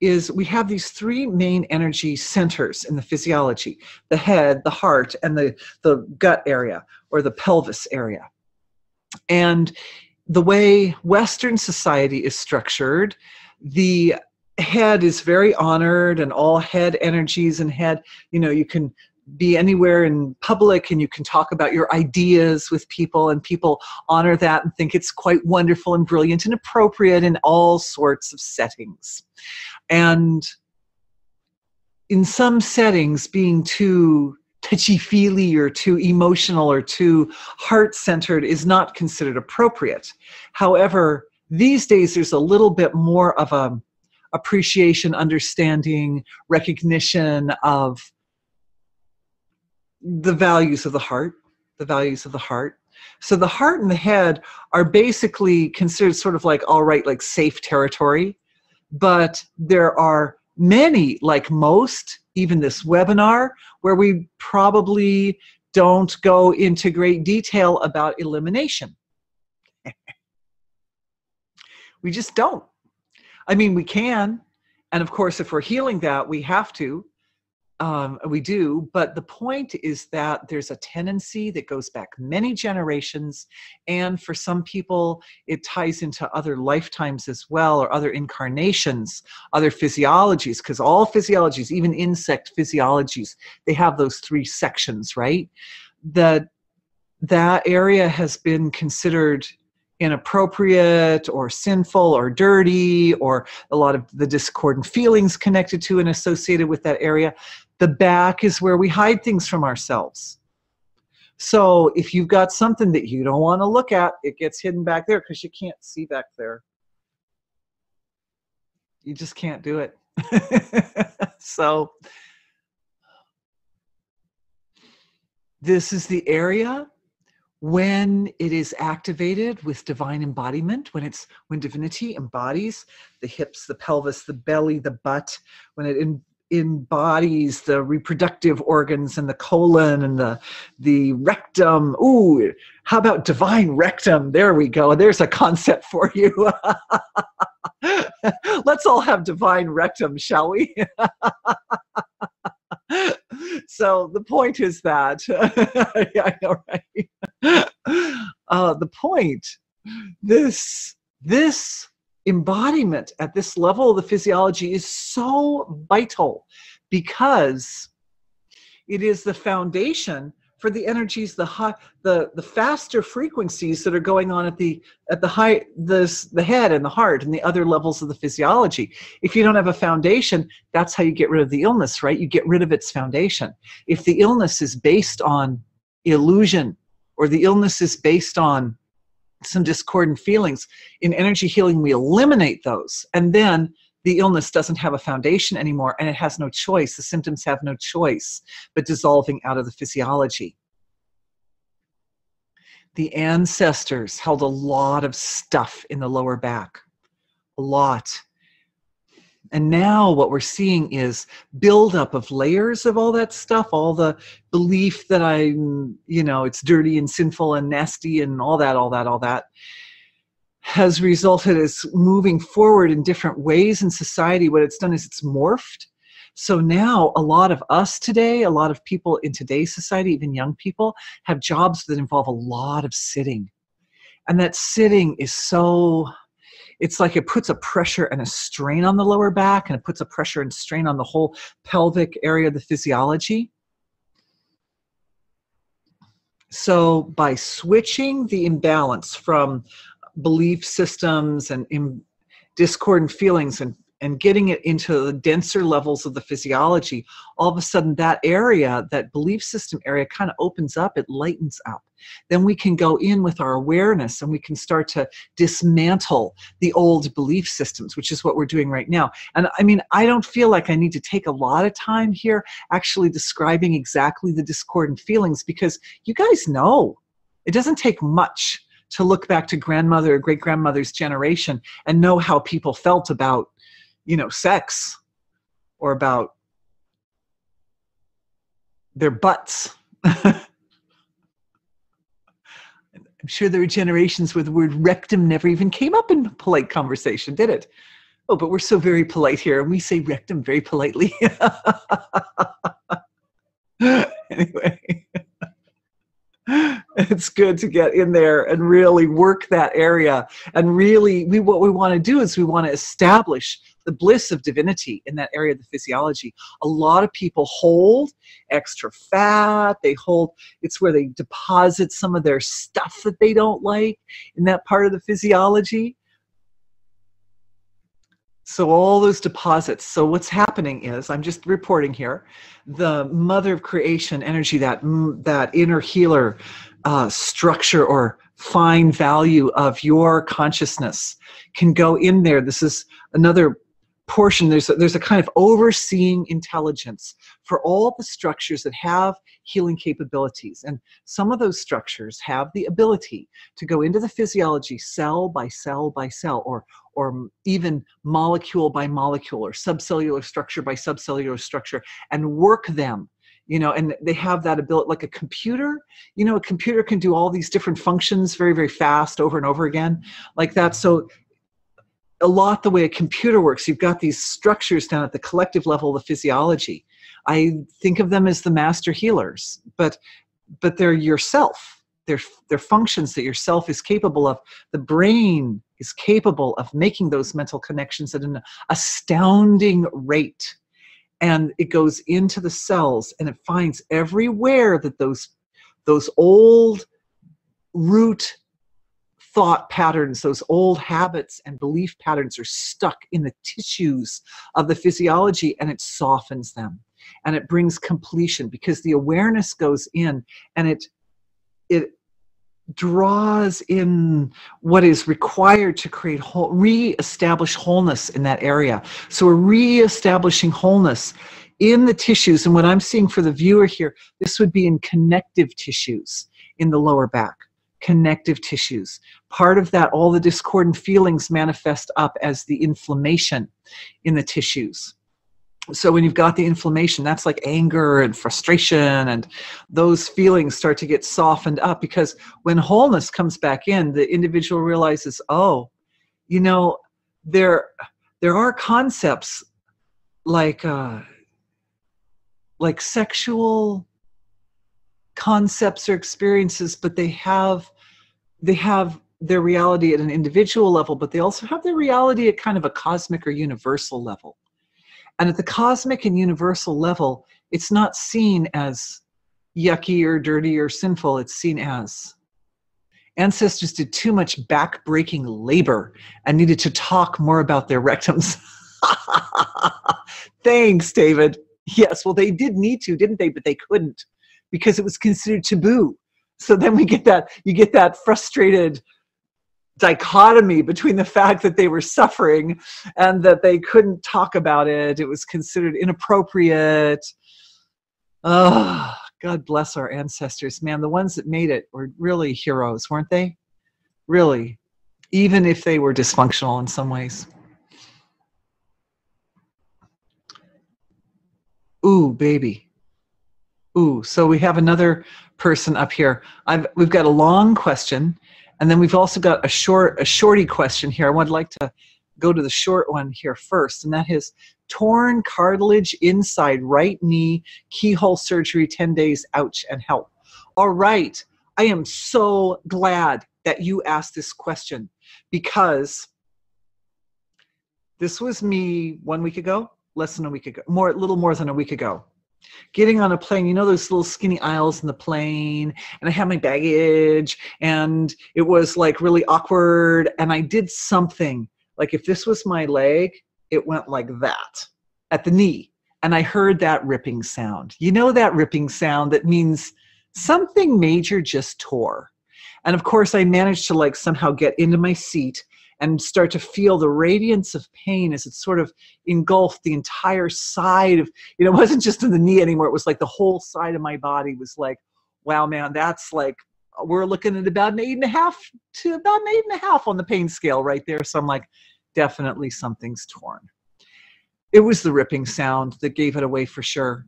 Speaker 1: is we have these three main energy centers in the physiology: the head, the heart, and the gut area or the pelvis area. And the way Western society is structured, the head is very honored, and all head energies and head, you know, you can be anywhere in public and you can talk about your ideas with people, and people honor that and think it's quite wonderful and brilliant and appropriate in all sorts of settings. And in some settings, being too touchy-feely or too emotional or too heart-centered is not considered appropriate. However, these days there's a little bit more of a appreciation, understanding, recognition of the values of the heart, the values of the heart. So the heart and the head are basically considered sort of like, all right, like safe territory, but there are many, like most, even this webinar, where we probably don't go into great detail about elimination. We just don't. I mean, we can. And of course, if we're healing that, we have to. We do. But the point is that there's a tendency that goes back many generations. And for some people, it ties into other lifetimes as well, or other incarnations, other physiologies, because all physiologies, even insect physiologies, they have those three sections, right? That area has been considered inappropriate or sinful or dirty, or a lot of the discordant feelings connected to and associated with that area. The back is where we hide things from ourselves. So if you've got something that you don't want to look at, it gets hidden back there because you can't see back there. You just can't do it. So this is the area when it is activated with divine embodiment, when divinity embodies the hips, the pelvis, the belly, the butt, when it embodies the reproductive organs and the colon and the rectum. Ooh, how about divine rectum? There we go. There's a concept for you. Let's all have divine rectum, shall we? So the point is that, yeah, I know, right? The point, this embodiment at this level of the physiology is so vital because it is the foundation for the energies, the faster frequencies that are going on at the head and the heart and the other levels of the physiology. If you don't have a foundation, that's how you get rid of the illness, right? You get rid of its foundation. If the illness is based on illusion or the illness is based on some discordant feelings, in energy healing we eliminate those, and then the illness doesn't have a foundation anymore, and it has no choice. The symptoms have no choice but dissolving out of the physiology. The ancestors held a lot of stuff in the lower back, a lot. And now what we're seeing is buildup of layers of all that stuff, all the belief that it's dirty and sinful and nasty and all that has resulted as moving forward in different ways in society. What it's done is it's morphed. So now a lot of us today, a lot of people in today's society, even young people, have jobs that involve a lot of sitting. And that sitting is it's like it puts a pressure and a strain on the lower back, and it puts a pressure and strain on the whole pelvic area of the physiology. So by switching the imbalance from belief systems and discordant feelings and getting it into the denser levels of the physiology, all of a sudden that area, that belief system area, kind of opens up, it lightens up. Then we can go in with our awareness and we can start to dismantle the old belief systems, which is what we're doing right now. And I mean, I don't feel like I need to take a lot of time here actually describing exactly the discordant feelings, because you guys know it doesn't take much to look back to grandmother or great-grandmother's generation and know how people felt about sex or about their butts. I'm sure there were generations where the word rectum never even came up in polite conversation, did it? Oh, but we're so very polite here, and we say rectum very politely. Anyway. It's good to get in there and really work that area. And really, what we want to do is we want to establish the bliss of divinity in that area of the physiology. A lot of people hold extra fat. It's where they deposit some of their stuff that they don't like in that part of the physiology. So all those deposits. So what's happening is, I'm just reporting here, the mother of creation energy, that inner healer structure or fine value of your consciousness can go in there. This is another portion. There's a kind of overseeing intelligence for all the structures that have healing capabilities. And some of those structures have the ability to go into the physiology cell by cell by cell, or even molecule by molecule, or subcellular structure by subcellular structure, and work them. And they have that ability, like a computer. A computer can do all these different functions very, very fast over and over again, like that. So a lot the way a computer works, you've got these structures down at the collective level of the physiology. I think of them as the master healers, but they're yourself. They're functions that yourself is capable of. The brain is capable of making those mental connections at an astounding rate. And it goes into the cells, and it finds everywhere that those old root thought patterns, those old habits and belief patterns are stuck in the tissues of the physiology, and it softens them. And it brings completion, because the awareness goes in and it draws in what is required to create re-establish wholeness in that area. So we're re-establishing wholeness in the tissues. And what I'm seeing for the viewer here, this would be in connective tissues in the lower back. Connective tissues. Part of that, all the discordant feelings manifest up as the inflammation in the tissues. So when you've got the inflammation, that's like anger and frustration, and those feelings start to get softened up, because when wholeness comes back in, the individual realizes, oh, there are concepts like sexual concepts or experiences, but they have their reality at an individual level, but they also have their reality at kind of a cosmic or universal level. And at the cosmic and universal level, it's not seen as yucky or dirty or sinful. It's seen as ancestors did too much back-breaking labor and needed to talk more about their rectums. Thanks, David. Yes, well, they did need to, didn't they? But they couldn't. because it was considered taboo. So then you get that frustrated dichotomy between the fact that they were suffering and that they couldn't talk about it. It was considered inappropriate. Oh, God bless our ancestors. Man, the ones that made it were really heroes, weren't they? Really, even if they were dysfunctional in some ways. Ooh, baby. Ooh, so we have another person up here. We've got a long question, and then we've also got a shorty question here. I would like to go to the short one here first, and that is torn cartilage inside right knee, keyhole surgery, 10 days, ouch, and help. All right, I am so glad that you asked this question, because this was me 1 week ago, less than a week ago, a little more than a week ago. Getting on a plane, you know those little skinny aisles in the plane, and I had my baggage, and it was like really awkward, and I did something, like if this was my leg, it went like that at the knee, and I heard that ripping sound. You know that ripping sound that means something major just tore. And of course I managed to like somehow get into my seat and start to feel the radiance of pain as it sort of engulfed the entire side of, it wasn't just in the knee anymore. It was like the whole side of my body was like, wow, man, that's like, we're looking at about an 8.5 to about an 8.5 on the pain scale right there. So I'm like, definitely something's torn. It was the ripping sound that gave it away for sure.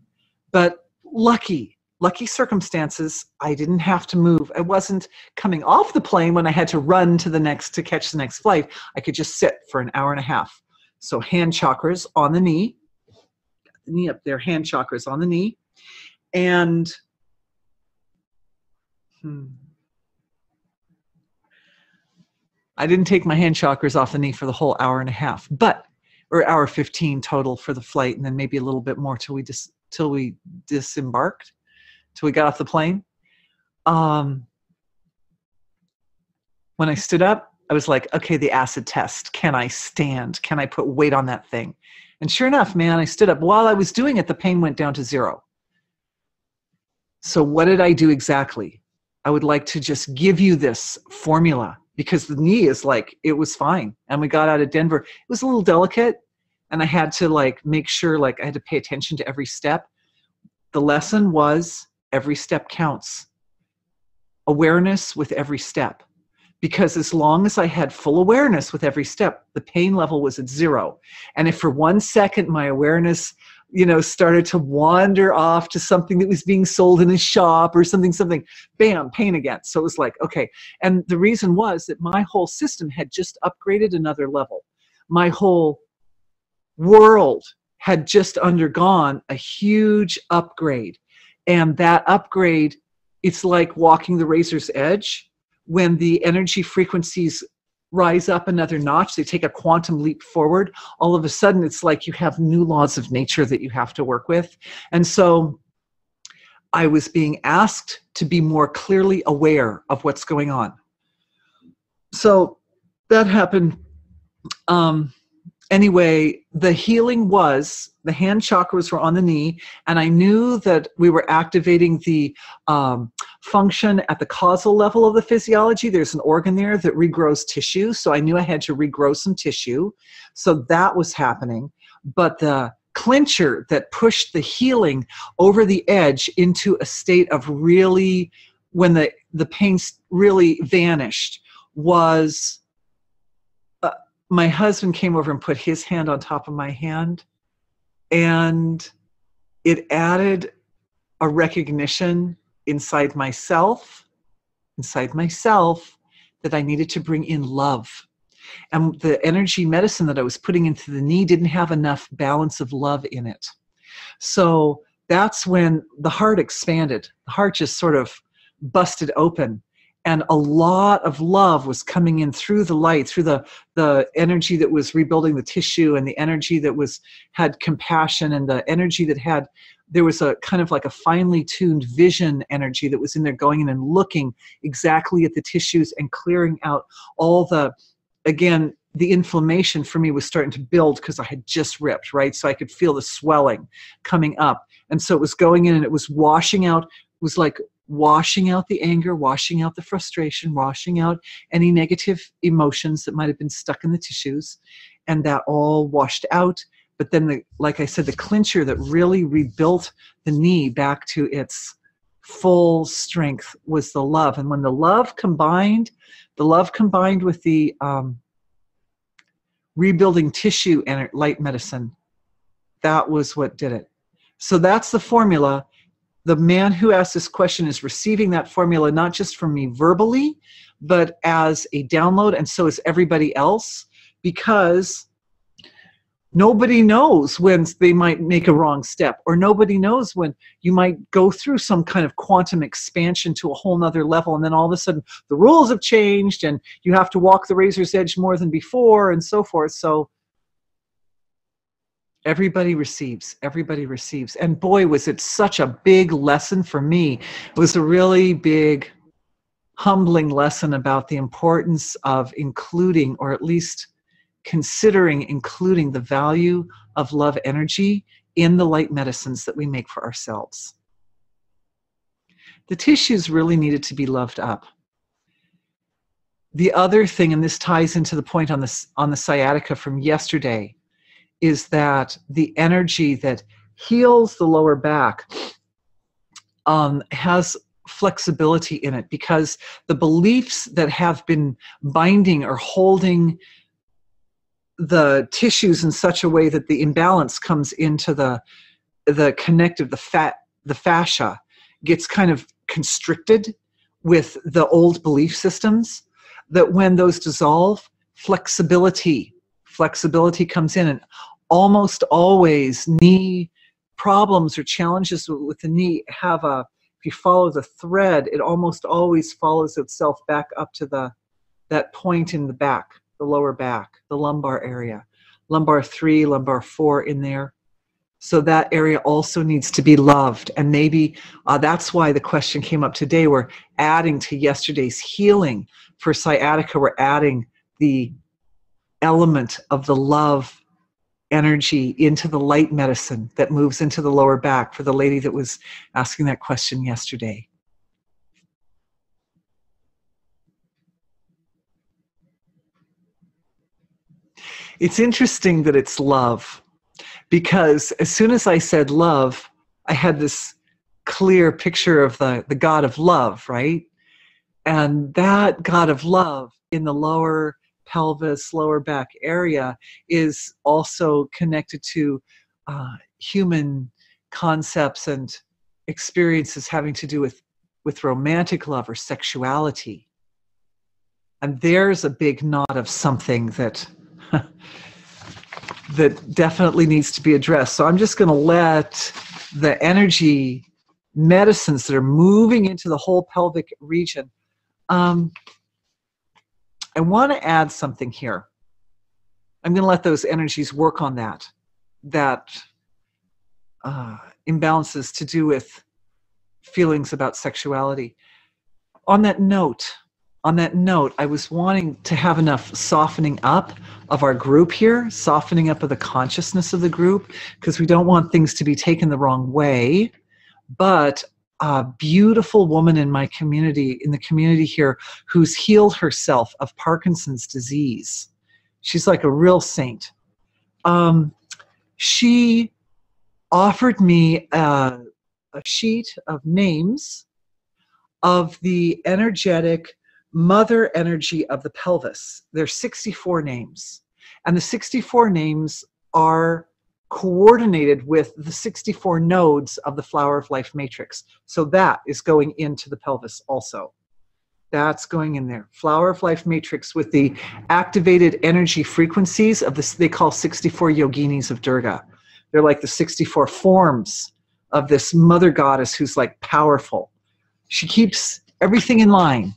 Speaker 1: But lucky circumstances, I didn't have to move. I wasn't coming off the plane when I had to run to catch the next flight. I could just sit for an hour and a half. So hand chakras on the knee, got the knee up there, hand chakras on the knee. And I didn't take my hand chakras off the knee for the whole hour and a half, or hour 15 total for the flight, and then maybe a little bit more till we disembarked. Till we got off the plane. When I stood up, I was like, okay, the acid test. Can I stand? Can I put weight on that thing? And sure enough, man, I stood up. While I was doing it, the pain went down to 0. So what did I do exactly? I would like to just give you this formula, because the knee is like, it was fine. And we got out of Denver. It was a little delicate, and I had to like make sure, like I had to pay attention to every step. The lesson was, every step counts. Awareness with every step. Because as long as I had full awareness with every step, the pain level was at 0. And if for 1 second my awareness, started to wander off to something that was being sold in a shop or something, bam, pain again. So it was like, okay. And the reason was that my whole system had just upgraded another level. My whole world had just undergone a huge upgrade. And that upgrade, it's like walking the razor's edge. When the energy frequencies rise up another notch, they take a quantum leap forward. All of a sudden, it's like you have new laws of nature that you have to work with. And so I was being asked to be more clearly aware of what's going on. So that happened. Anyway, the healing was, the hand chakras were on the knee, and I knew that we were activating the function at the causal level of the physiology. There's an organ there that regrows tissue, so I knew I had to regrow some tissue. So that was happening. But the clincher that pushed the healing over the edge into a state of really, when the pain really vanished, was my husband came over and put his hand on top of my hand, and it added a recognition inside myself that I needed to bring in love. And the energy medicine that I was putting into the knee didn't have enough balance of love in it. So that's when the heart expanded. The heart just sort of busted open. And a lot of love was coming in through the light, through the energy that was rebuilding the tissue, and the energy that had compassion, and the energy that there was a kind of like a finely tuned vision energy that was in there, going in and looking exactly at the tissues and clearing out all again, the inflammation for me was starting to build because I had just ripped, right? So I could feel the swelling coming up. And so it was going in and it was washing out was like washing out the anger, washing out the frustration, washing out any negative emotions that might have been stuck in the tissues, and that all washed out. But then, like I said, the clincher that really rebuilt the knee back to its full strength was the love. And when the love combined with the rebuilding tissue and light medicine, that was what did it. So that's the formula. The man who asked this question is receiving that formula not just from me verbally, but as a download, and so is everybody else, because nobody knows when they might make a wrong step, or nobody knows when you might go through some kind of quantum expansion to a whole nother level, and then all of a sudden the rules have changed and you have to walk the razor's edge more than before, and so forth. So everybody receives, everybody receives. And boy, was it such a big lesson for me. It was a really big, humbling lesson about the importance of including, or at least considering including, the value of love energy in the light medicines that we make for ourselves. The tissues really needed to be loved up. The other thing, and this ties into the point on the sciatica from yesterday, is that the energy that heals the lower back has flexibility in it, because the beliefs that have been binding or holding the tissues in such a way that the imbalance comes into the connective, the fascia gets kind of constricted with the old belief systems, that when those dissolve, flexibility comes in. And almost always knee problems or challenges with the knee have if you follow the thread, it almost always follows itself back up to that point in the back, the lower back, the lumbar area, lumbar 3, lumbar 4 in there. So that area also needs to be loved. And maybe that's why the question came up today. We're adding to yesterday's healing for sciatica, we're adding the element of the love energy into the light medicine that moves into the lower back, for the lady that was asking that question yesterday. It's interesting that it's love, because as soon as I said love, I had this clear picture of the God of love, right? And that God of love in the lower pelvis, lower back area is also connected to human concepts and experiences having to do with romantic love or sexuality. And there's a big knot of something that that definitely needs to be addressed. So I'm just going to let the energy medicines that are moving into the whole pelvic region. I want to add something here. I'm going to let those energies work on that imbalances to do with feelings about sexuality. On that note, I was wanting to have enough softening up of our group here, softening up of the consciousness of the group, because we don't want things to be taken the wrong way. But a beautiful woman in the community here, who's healed herself of Parkinson's disease. She's like a real saint. She offered me a sheet of names of the energetic mother energy of the pelvis. There's 64 names, and the 64 names are coordinated with the 64 nodes of the Flower of Life matrix. So that is going into the pelvis also. That's going in there. Flower of Life matrix with the activated energy frequencies of this, they call 64 yoginis of Durga. They're like the 64 forms of this mother goddess who's like powerful. She keeps everything in line.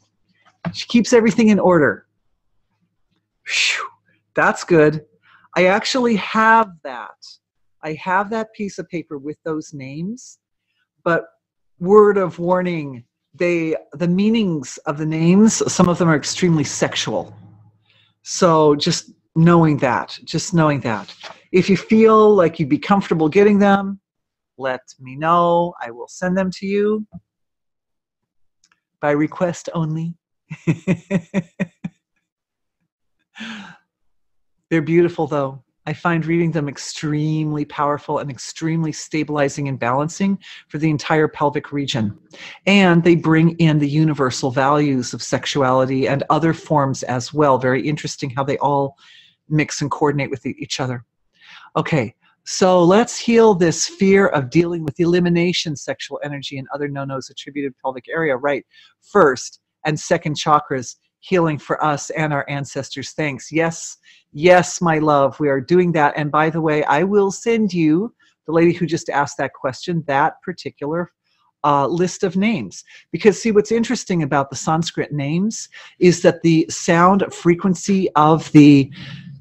Speaker 1: She keeps everything in order. Whew, that's good. I actually have that. I have that piece of paper with those names, but word of warning, the meanings of the names, some of them are extremely sexual. So just knowing that. If you feel like you'd be comfortable getting them, let me know. I will send them to you. by request only. They're beautiful, though. I find reading them extremely powerful and extremely stabilizing and balancing for the entire pelvic region. And they bring in the universal values of sexuality and other forms as well. Very interesting how they all mix and coordinate with each other. Okay, so let's heal this fear of dealing with elimination, sexual energy, and other no-nos attributed pelvic area, right? First and second chakras, healing for us and our ancestors. Thanks. Yes, yes, my love, we are doing that. And by the way, I will send you, the lady who just asked that question, that particular list of names. Because see, what's interesting about the Sanskrit names is that the sound frequency of the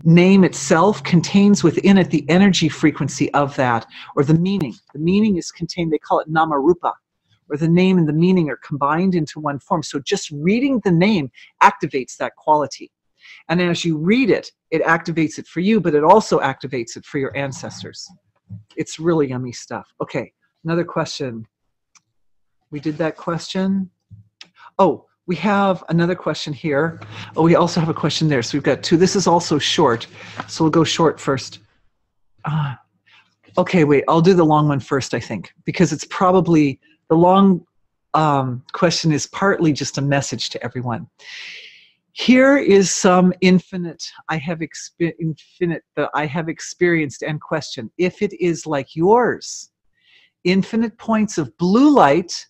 Speaker 1: name itself contains within it the energy frequency of that, or the meaning. The meaning is contained, they call it namarupa, where the name and the meaning are combined into one form. So just reading the name activates that quality. And as you read it, it activates it for you, but it also activates it for your ancestors. It's really yummy stuff. Okay, another question. We did that question. Oh, we have another question here. Oh, we also have a question there. So we've got two. This is also short, so we'll go short first. Okay, wait, I'll do the long one first, I think, because it's probably, the long question is partly just a message to everyone. Here is some infinite that I have experienced and questioned. If it is like yours, infinite points of blue light,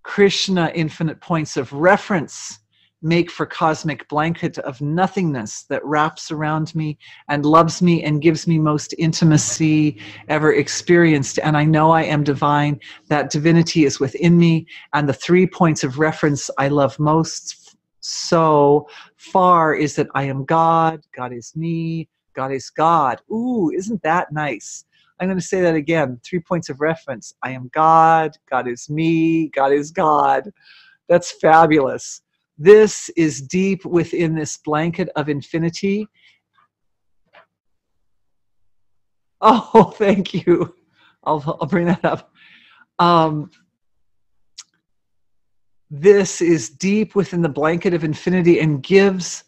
Speaker 1: Krishna, infinite points of reference, make for cosmic blanket of nothingness that wraps around me and loves me and gives me most intimacy ever experienced. And I know I am divine. That divinity is within me. And the 3 points of reference I love most so far is that I am God, God is me, God is God. Ooh, isn't that nice? I'm going to say that again. 3 points of reference. I am God, God is me, God is God. That's fabulous. This is deep within this blanket of infinity. Oh, thank you. I'll bring that up. This is deep within the blanket of infinity and gives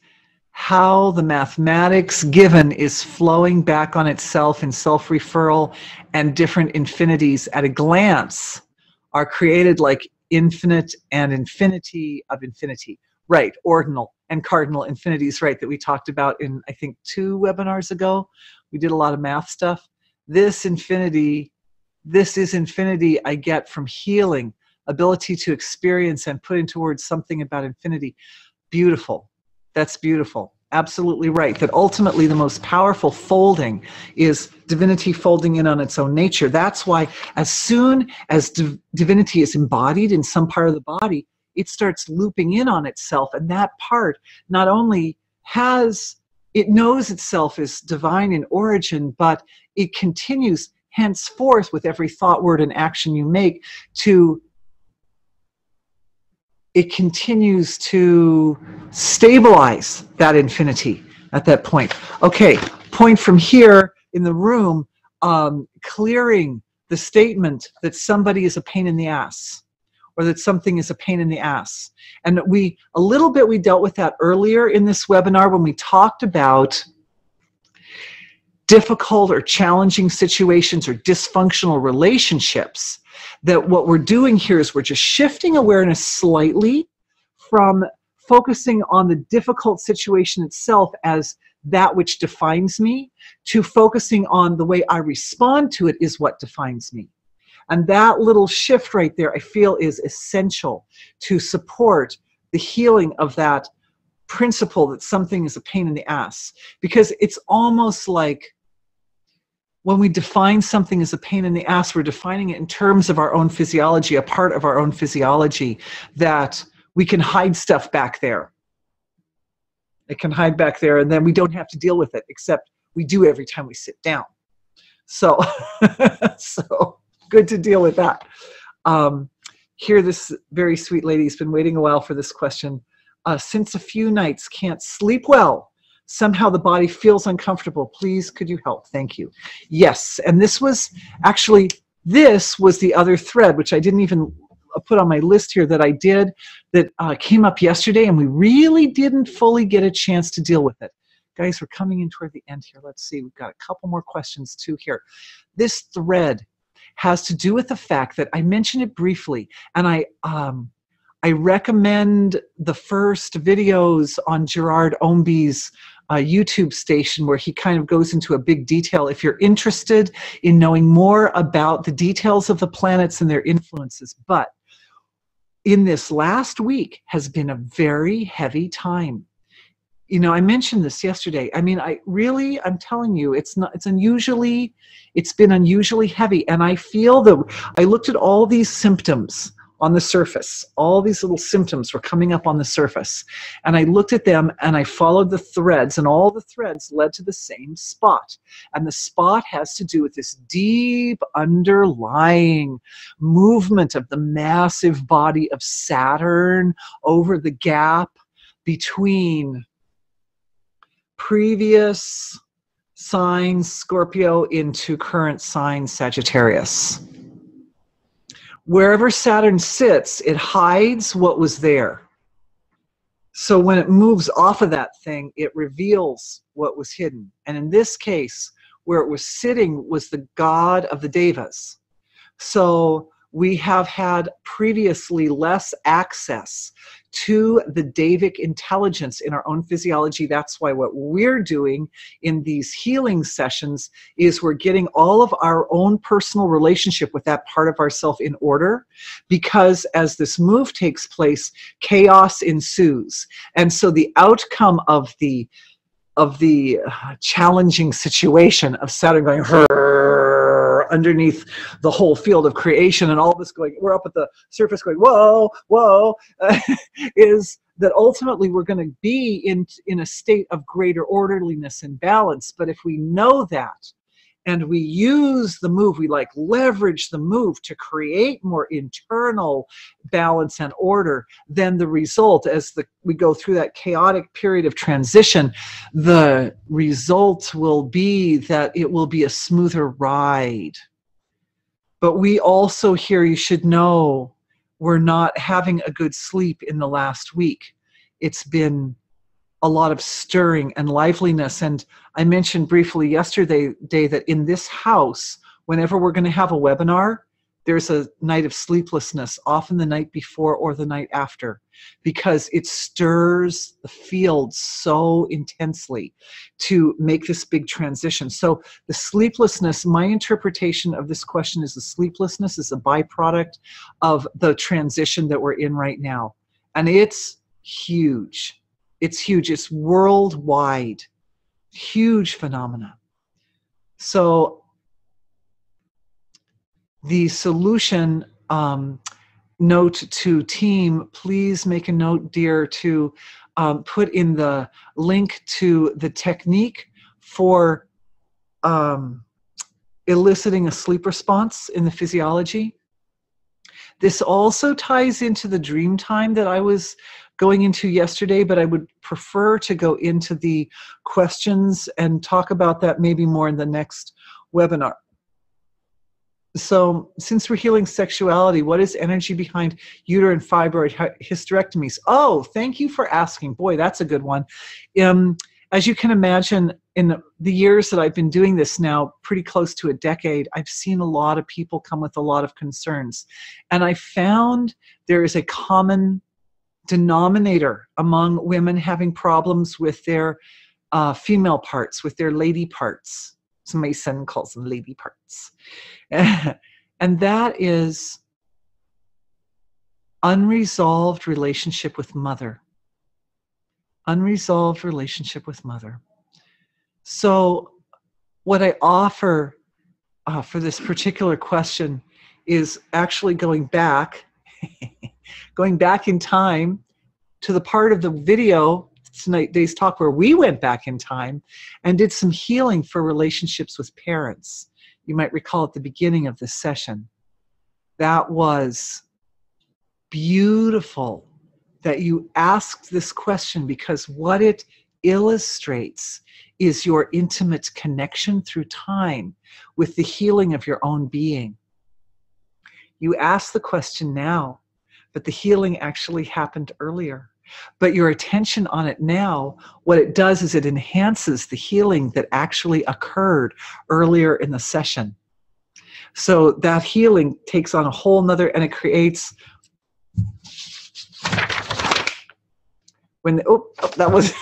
Speaker 1: how the mathematics given is flowing back on itself in self-referral, and different infinities at a glance are created like infinite and infinity of infinity. Right, ordinal and cardinal infinities, right, that we talked about in, I think, 2 webinars ago. We did a lot of math stuff. This infinity, this is infinity I get from healing, ability to experience and put into words something about infinity. Beautiful. That's beautiful. Absolutely right. That ultimately the most powerful folding is divinity folding in on its own nature. That's why as soon as divinity is embodied in some part of the body, it starts looping in on itself. And that part not only it knows itself as divine in origin, but it continues henceforth with every thought, word, and action you make it continues to stabilize that infinity at that point. Okay, point from here in the room, clearing the statement that somebody is a pain in the ass, or that something is a pain in the ass. And we dealt with that earlier in this webinar when we talked about difficult or challenging situations or dysfunctional relationships. That what we're doing here is we're just shifting awareness slightly from focusing on the difficult situation itself as that which defines me to focusing on the way I respond to it is what defines me. And that little shift right there, I feel, is essential to support the healing of that principle that something is a pain in the ass. Because it's almost like when we define something as a pain in the ass, we're defining it in terms of our own physiology, a part of our own physiology, that we can hide stuff back there. It can hide back there, and then we don't have to deal with it, except we do every time we sit down. So, so good to deal with that. Here, this very sweet lady's been waiting a while for this question. Since a few nights can't sleep well, somehow the body feels uncomfortable. Please, could you help? Thank you. Yes, and this was the other thread, which I didn't even put on my list here that I did that came up yesterday, and we really didn't fully get a chance to deal with it. Guys, we're coming in toward the end here. Let's see. We've got a couple more questions too here. This thread has to do with the fact that I mentioned it briefly, and I recommend the first videos on Gerard Omby's YouTube station, where he kind of goes into a big detail if you're interested in knowing more about the details of the planets and their influences. But in this last week has been a very heavy time. You know, I mentioned this yesterday. I mean, I'm telling you, it's been unusually heavy. And I feel that I looked at all these symptoms on the surface. All these little symptoms were coming up on the surface. And I looked at them and I followed the threads, and all the threads led to the same spot. And the spot has to do with this deep underlying movement of the massive body of Saturn over the gap between previous signs Scorpio into current sign Sagittarius. Wherever Saturn sits, it hides what was there. So when it moves off of that thing, it reveals what was hidden. And in this case, where it was sitting was the god of the Devas. So we have had previously less access to the Devic intelligence in our own physiology. That's why what we're doing in these healing sessions is we're getting all of our own personal relationship with that part of ourself in order, because as this move takes place, chaos ensues. And so the outcome of the challenging situation of Saturn going underneath the whole field of creation, and all of us going, we're up at the surface going, whoa, whoa, is that ultimately we're going to be in a state of greater orderliness and balance. But if we know that, and we use the move, we like leverage the move to create more internal balance and order, then the result, as we go through that chaotic period of transition, the result will be that it will be a smoother ride. But we also here, you should know, we're not having a good sleep in the last week. It's been a lot of stirring and liveliness. And I mentioned briefly yesterday that in this house, whenever we're going to have a webinar, there's a night of sleeplessness, often the night before or the night after, because it stirs the field so intensely to make this big transition. So the sleeplessness, my interpretation of this question is the sleeplessness is a byproduct of the transition that we're in right now. And it's huge. It's huge. It's worldwide. Huge phenomena. So the solution note to team, please make a note, dear, to put in the link to the technique for eliciting a sleep response in the physiology. This also ties into the dream time that I was going into yesterday, but I would prefer to go into the questions and talk about that maybe more in the next webinar. So since we're healing sexuality, what is energy behind uterine fibroid hysterectomies? Oh, thank you for asking. Boy, that's a good one. As you can imagine, in the years that I've been doing this now, pretty close to a decade, I've seen a lot of people come with a lot of concerns. And I found there is a common denominator among women having problems with their female parts, with their lady parts. So my son calls them lady parts. And that is unresolved relationship with mother. Unresolved relationship with mother. So what I offer for this particular question is actually going back in time to the part of the video today's talk where we went back in time and did some healing for relationships with parents. You might recall at the beginning of this session. That was beautiful that you asked this question, because what it illustrates is your intimate connection through time with the healing of your own being. You ask the question now but the healing actually happened earlier. But your attention on it now, what it does is it enhances the healing that actually occurred earlier in the session. So that healing takes on a whole nother, and it creates, when, that was,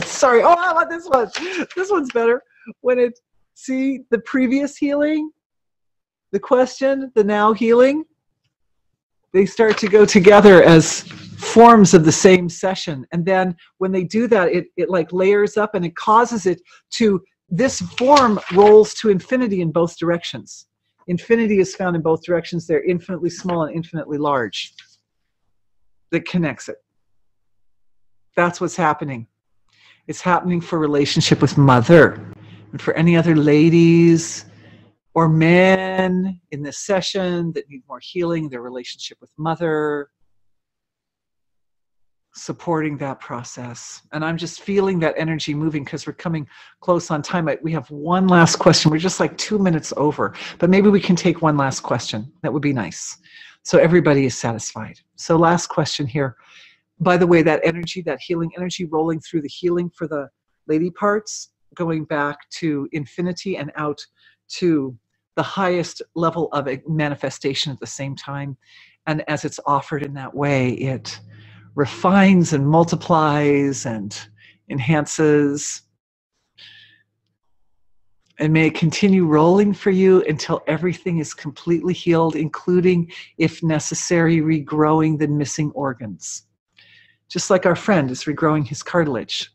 Speaker 1: sorry, I want this one. This one's better. When it, see the previous healing, the question, the now healing, they start to go together as forms of the same session. And then when they do that, it like layers up, and it causes it to, this form rolls to infinity in both directions. Infinity is found in both directions. They're infinitely small and infinitely large. That connects it. That's what's happening. It's happening for relationship with mother. And for any other ladies or men in this session that need more healing, their relationship with mother, supporting that process. And I'm just feeling that energy moving because we're coming close on time. We have one last question. We're just like 2 minutes over, but maybe we can take one last question. That would be nice. So everybody is satisfied. So last question here. By the way, that energy, that healing energy rolling through the healing for the lady parts, going back to infinity and out to the highest level of a manifestation at the same time. And as it's offered in that way, it refines and multiplies and enhances. And may it continue rolling for you until everything is completely healed, including, if necessary, regrowing the missing organs. Just like our friend is regrowing his cartilage.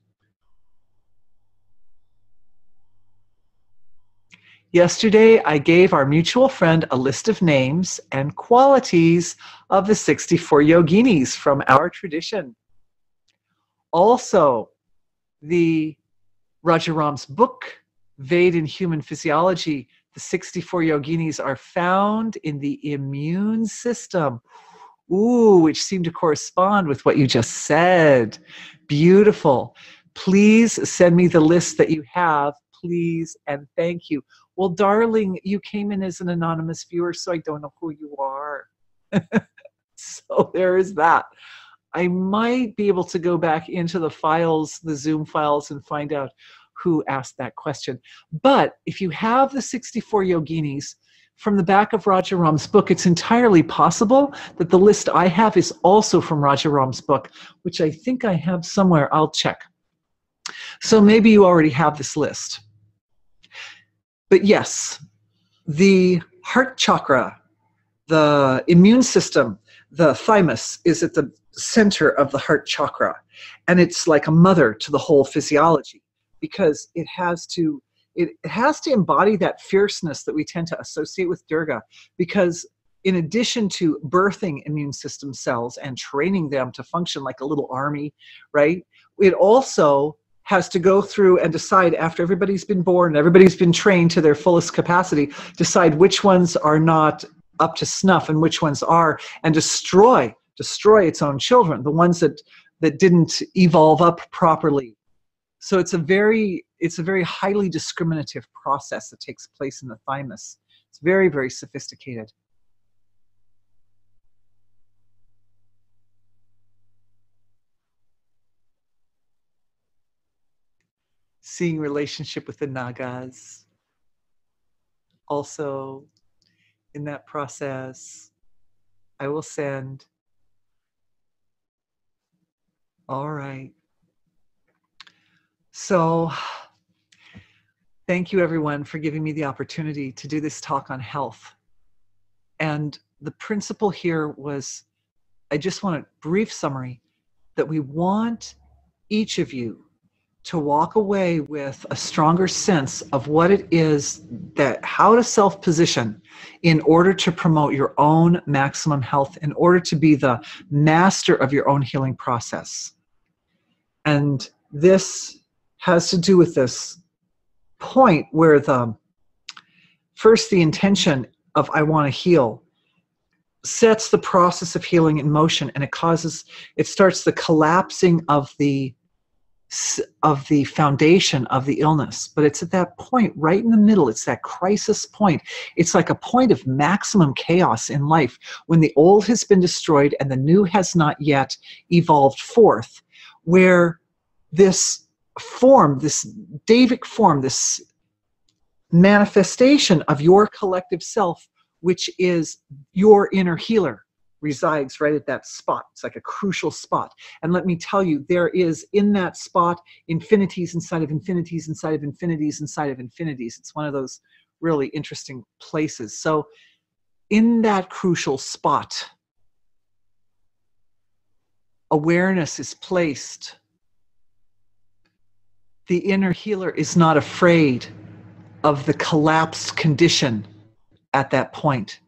Speaker 1: Yesterday, I gave our mutual friend a list of names and qualities of the 64 yoginis from our tradition. Also, the Rajaram's book, Veda in Human Physiology, the 64 yoginis are found in the immune system. Ooh, which seem to correspond with what you just said. Beautiful. Please send me the list that you have, please, and thank you. Well, darling, you came in as an anonymous viewer, so I don't know who you are. So there is that. I might be able to go back into the files, the Zoom files, and find out who asked that question. But if you have the 64 yoginis from the back of Rajaram's book, it's entirely possible that the list I have is also from Rajaram's book, which I think I have somewhere. I'll check. So maybe you already have this list. But yes, the heart chakra, the immune system, the thymus is at the center of the heart chakra. And it's like a mother to the whole physiology because it has to embody that fierceness that we tend to associate with Durga, because in addition to birthing immune system cells and training them to function like a little army, right? It also has to go through and decide, after everybody's been born, everybody's been trained to their fullest capacity, decide which ones are not up to snuff and which ones are, and destroy its own children, the ones that didn't evolve up properly. So it's a very highly discriminative process that takes place in the thymus. It's very, very sophisticated. Seeing relationship with the Nagas. Also, in that process, I will send. All right. So, thank you everyone for giving me the opportunity to do this talk on health. And the principle here was, I just want a brief summary, that we want each of you to walk away with a stronger sense of what it is how to self-position in order to promote your own maximum health, in order to be the master of your own healing process. And this has to do with this point where first the intention of I want to heal sets the process of healing in motion, and it starts the collapsing of the of the foundation of the illness, but it's at that point right in the middle. It's that crisis point. It's like a point of maximum chaos in life when the old has been destroyed and the new has not yet evolved forth, where this form, this Davic form, this manifestation of your collective self, which is your inner healer, resides right at that spot. It's like a crucial spot. And let me tell you, there is in that spot infinities inside of infinities inside of infinities inside of infinities. It's one of those really interesting places. So in that crucial spot, awareness is placed. The inner healer is not afraid of the collapsed condition at that point,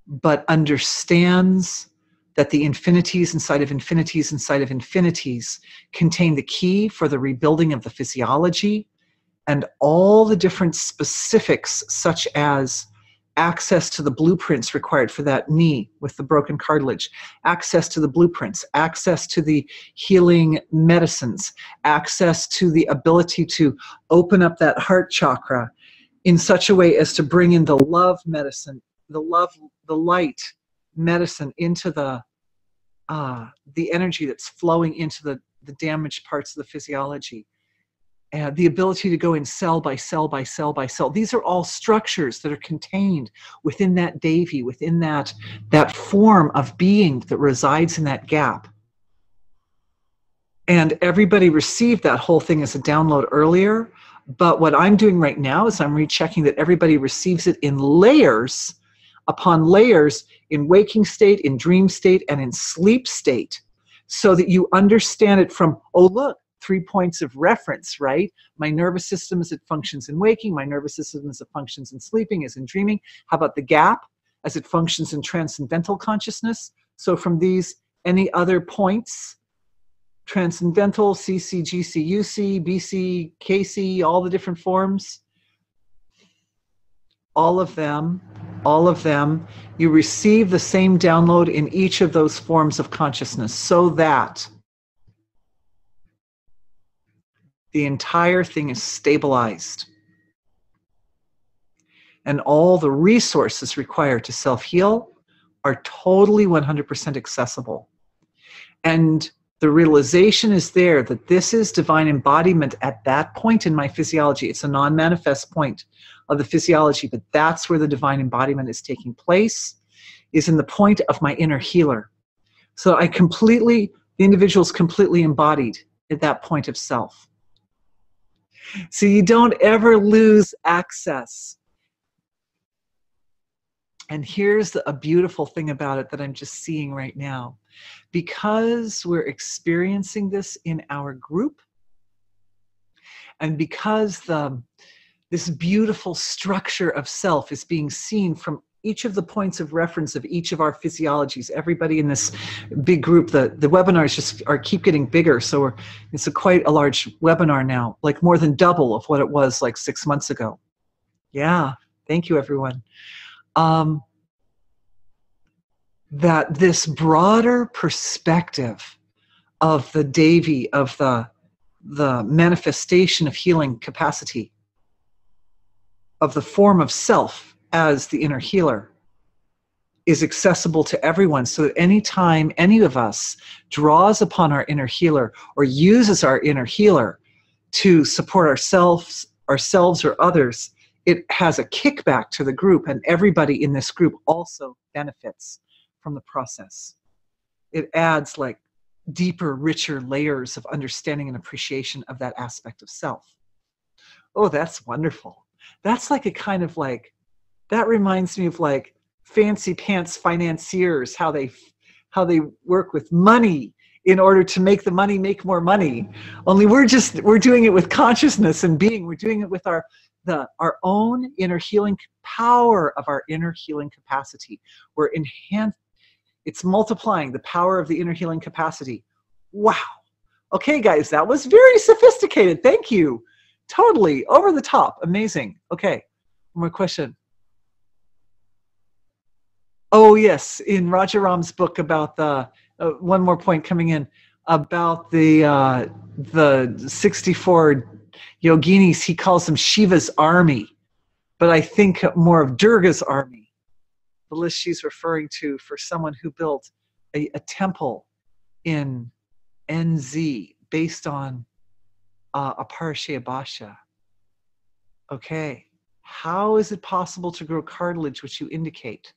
Speaker 1: but understands that the infinities inside of infinities inside of infinities contain the key for the rebuilding of the physiology and all the different specifics, such as access to the blueprints required for that knee with the broken cartilage, access to the blueprints, access to the healing medicines, access to the ability to open up that heart chakra in such a way as to bring in the love medicine, the light medicine into the energy that's flowing into the damaged parts of the physiology. And the ability to go in cell by cell by cell by cell. These are all structures that are contained within that Devi, within that form of being that resides in that gap. And everybody received that whole thing as a download earlier. But what I'm doing right now is I'm rechecking that everybody receives it in layers upon layers, in waking state, in dream state, and in sleep state, so that you understand it from, oh, look, 3 points of reference, right? My nervous system as it functions in waking, my nervous system as it functions in sleeping, is in dreaming. How about the gap as it functions in transcendental consciousness? So from these, any other points, transcendental, CC, GC, UC, BC, KC, all the different forms, all of them, you receive the same download in each of those forms of consciousness, so that the entire thing is stabilized. And all the resources required to self-heal are totally 100% accessible. And the realization is there that this is divine embodiment at that point in my physiology. It's a non-manifest point of the physiology, but that's where the divine embodiment is taking place, is in the point of my inner healer. So the individual's completely embodied at that point of self. So you don't ever lose access. And here's a beautiful thing about it that I'm just seeing right now. Because we're experiencing this in our group, and because this beautiful structure of self is being seen from each of the points of reference of each of our physiologies, everybody in this big group, the webinars keep getting bigger. So it's quite a large webinar now, like more than double of what it was like 6 months ago. Yeah, thank you, everyone. That this broader perspective of the Devi, of the manifestation of healing capacity, of the form of self as the inner healer, is accessible to everyone, so that anytime any of us draws upon our inner healer or uses our inner healer to support ourselves or others, it has a kickback to the group, and everybody in this group also benefits from the process. It adds like deeper, richer layers of understanding and appreciation of that aspect of self. Oh, that's wonderful. That's like a kind of like, that reminds me of like fancy pants financiers, how they work with money in order to make the money make more money. Only we're doing it with consciousness and being. We're doing it with our own inner healing power of our inner healing capacity. It's multiplying the power of the inner healing capacity. Wow. Okay, guys, that was very sophisticated. Thank you. Totally over the top. Amazing. Okay, one more question. Oh, yes, in Rajaram's book about one more point coming in. about the 64 yoginis. He calls them Shiva's army, but I think more of Durga's army, the list she's referring to for someone who built a temple in NZ based on a Parashya Bhasha. Okay, how is it possible to grow cartilage, which you indicate?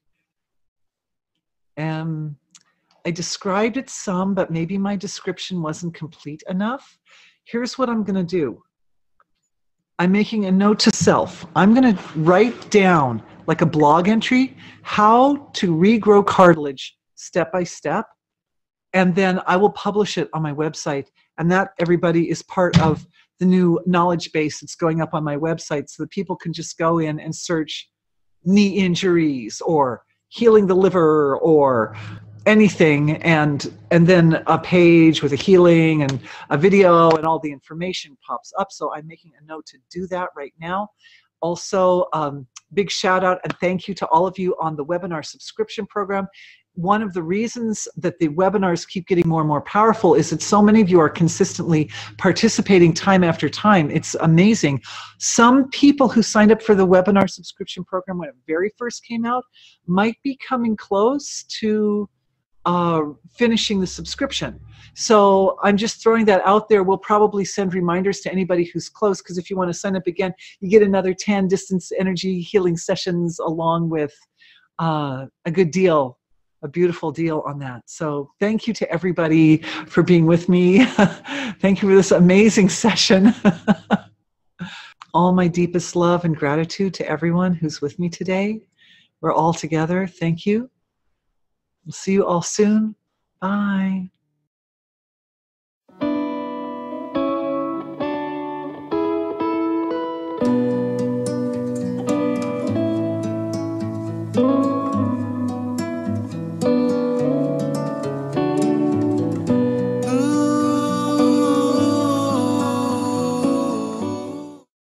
Speaker 1: I described it some, but maybe my description wasn't complete enough. Here's what I'm going to do. I'm making a note to self. I'm going to write down, like a blog entry, how to regrow cartilage step by step, and then I will publish it on my website. And that, everybody, is part of the new knowledge base that's going up on my website, so that people can just go in and search knee injuries or healing the liver or anything, and then a page with a healing and a video and all the information pops up. So I'm making a note to do that right now. Also, big shout out and thank you to all of you on the webinar subscription program. One of the reasons that the webinars keep getting more and more powerful is that so many of you are consistently participating time after time. It's amazing. Some people who signed up for the webinar subscription program when it very first came out might be coming close to finishing the subscription. So I'm just throwing that out there. We'll probably send reminders to anybody who's close, because if you want to sign up again, you get another 10 distance energy healing sessions along with a good deal, a beautiful deal on that. So thank you to everybody for being with me. Thank you for this amazing session. All my deepest love and gratitude to everyone who's with me today. We're all together. Thank you. We'll see you all soon. Bye.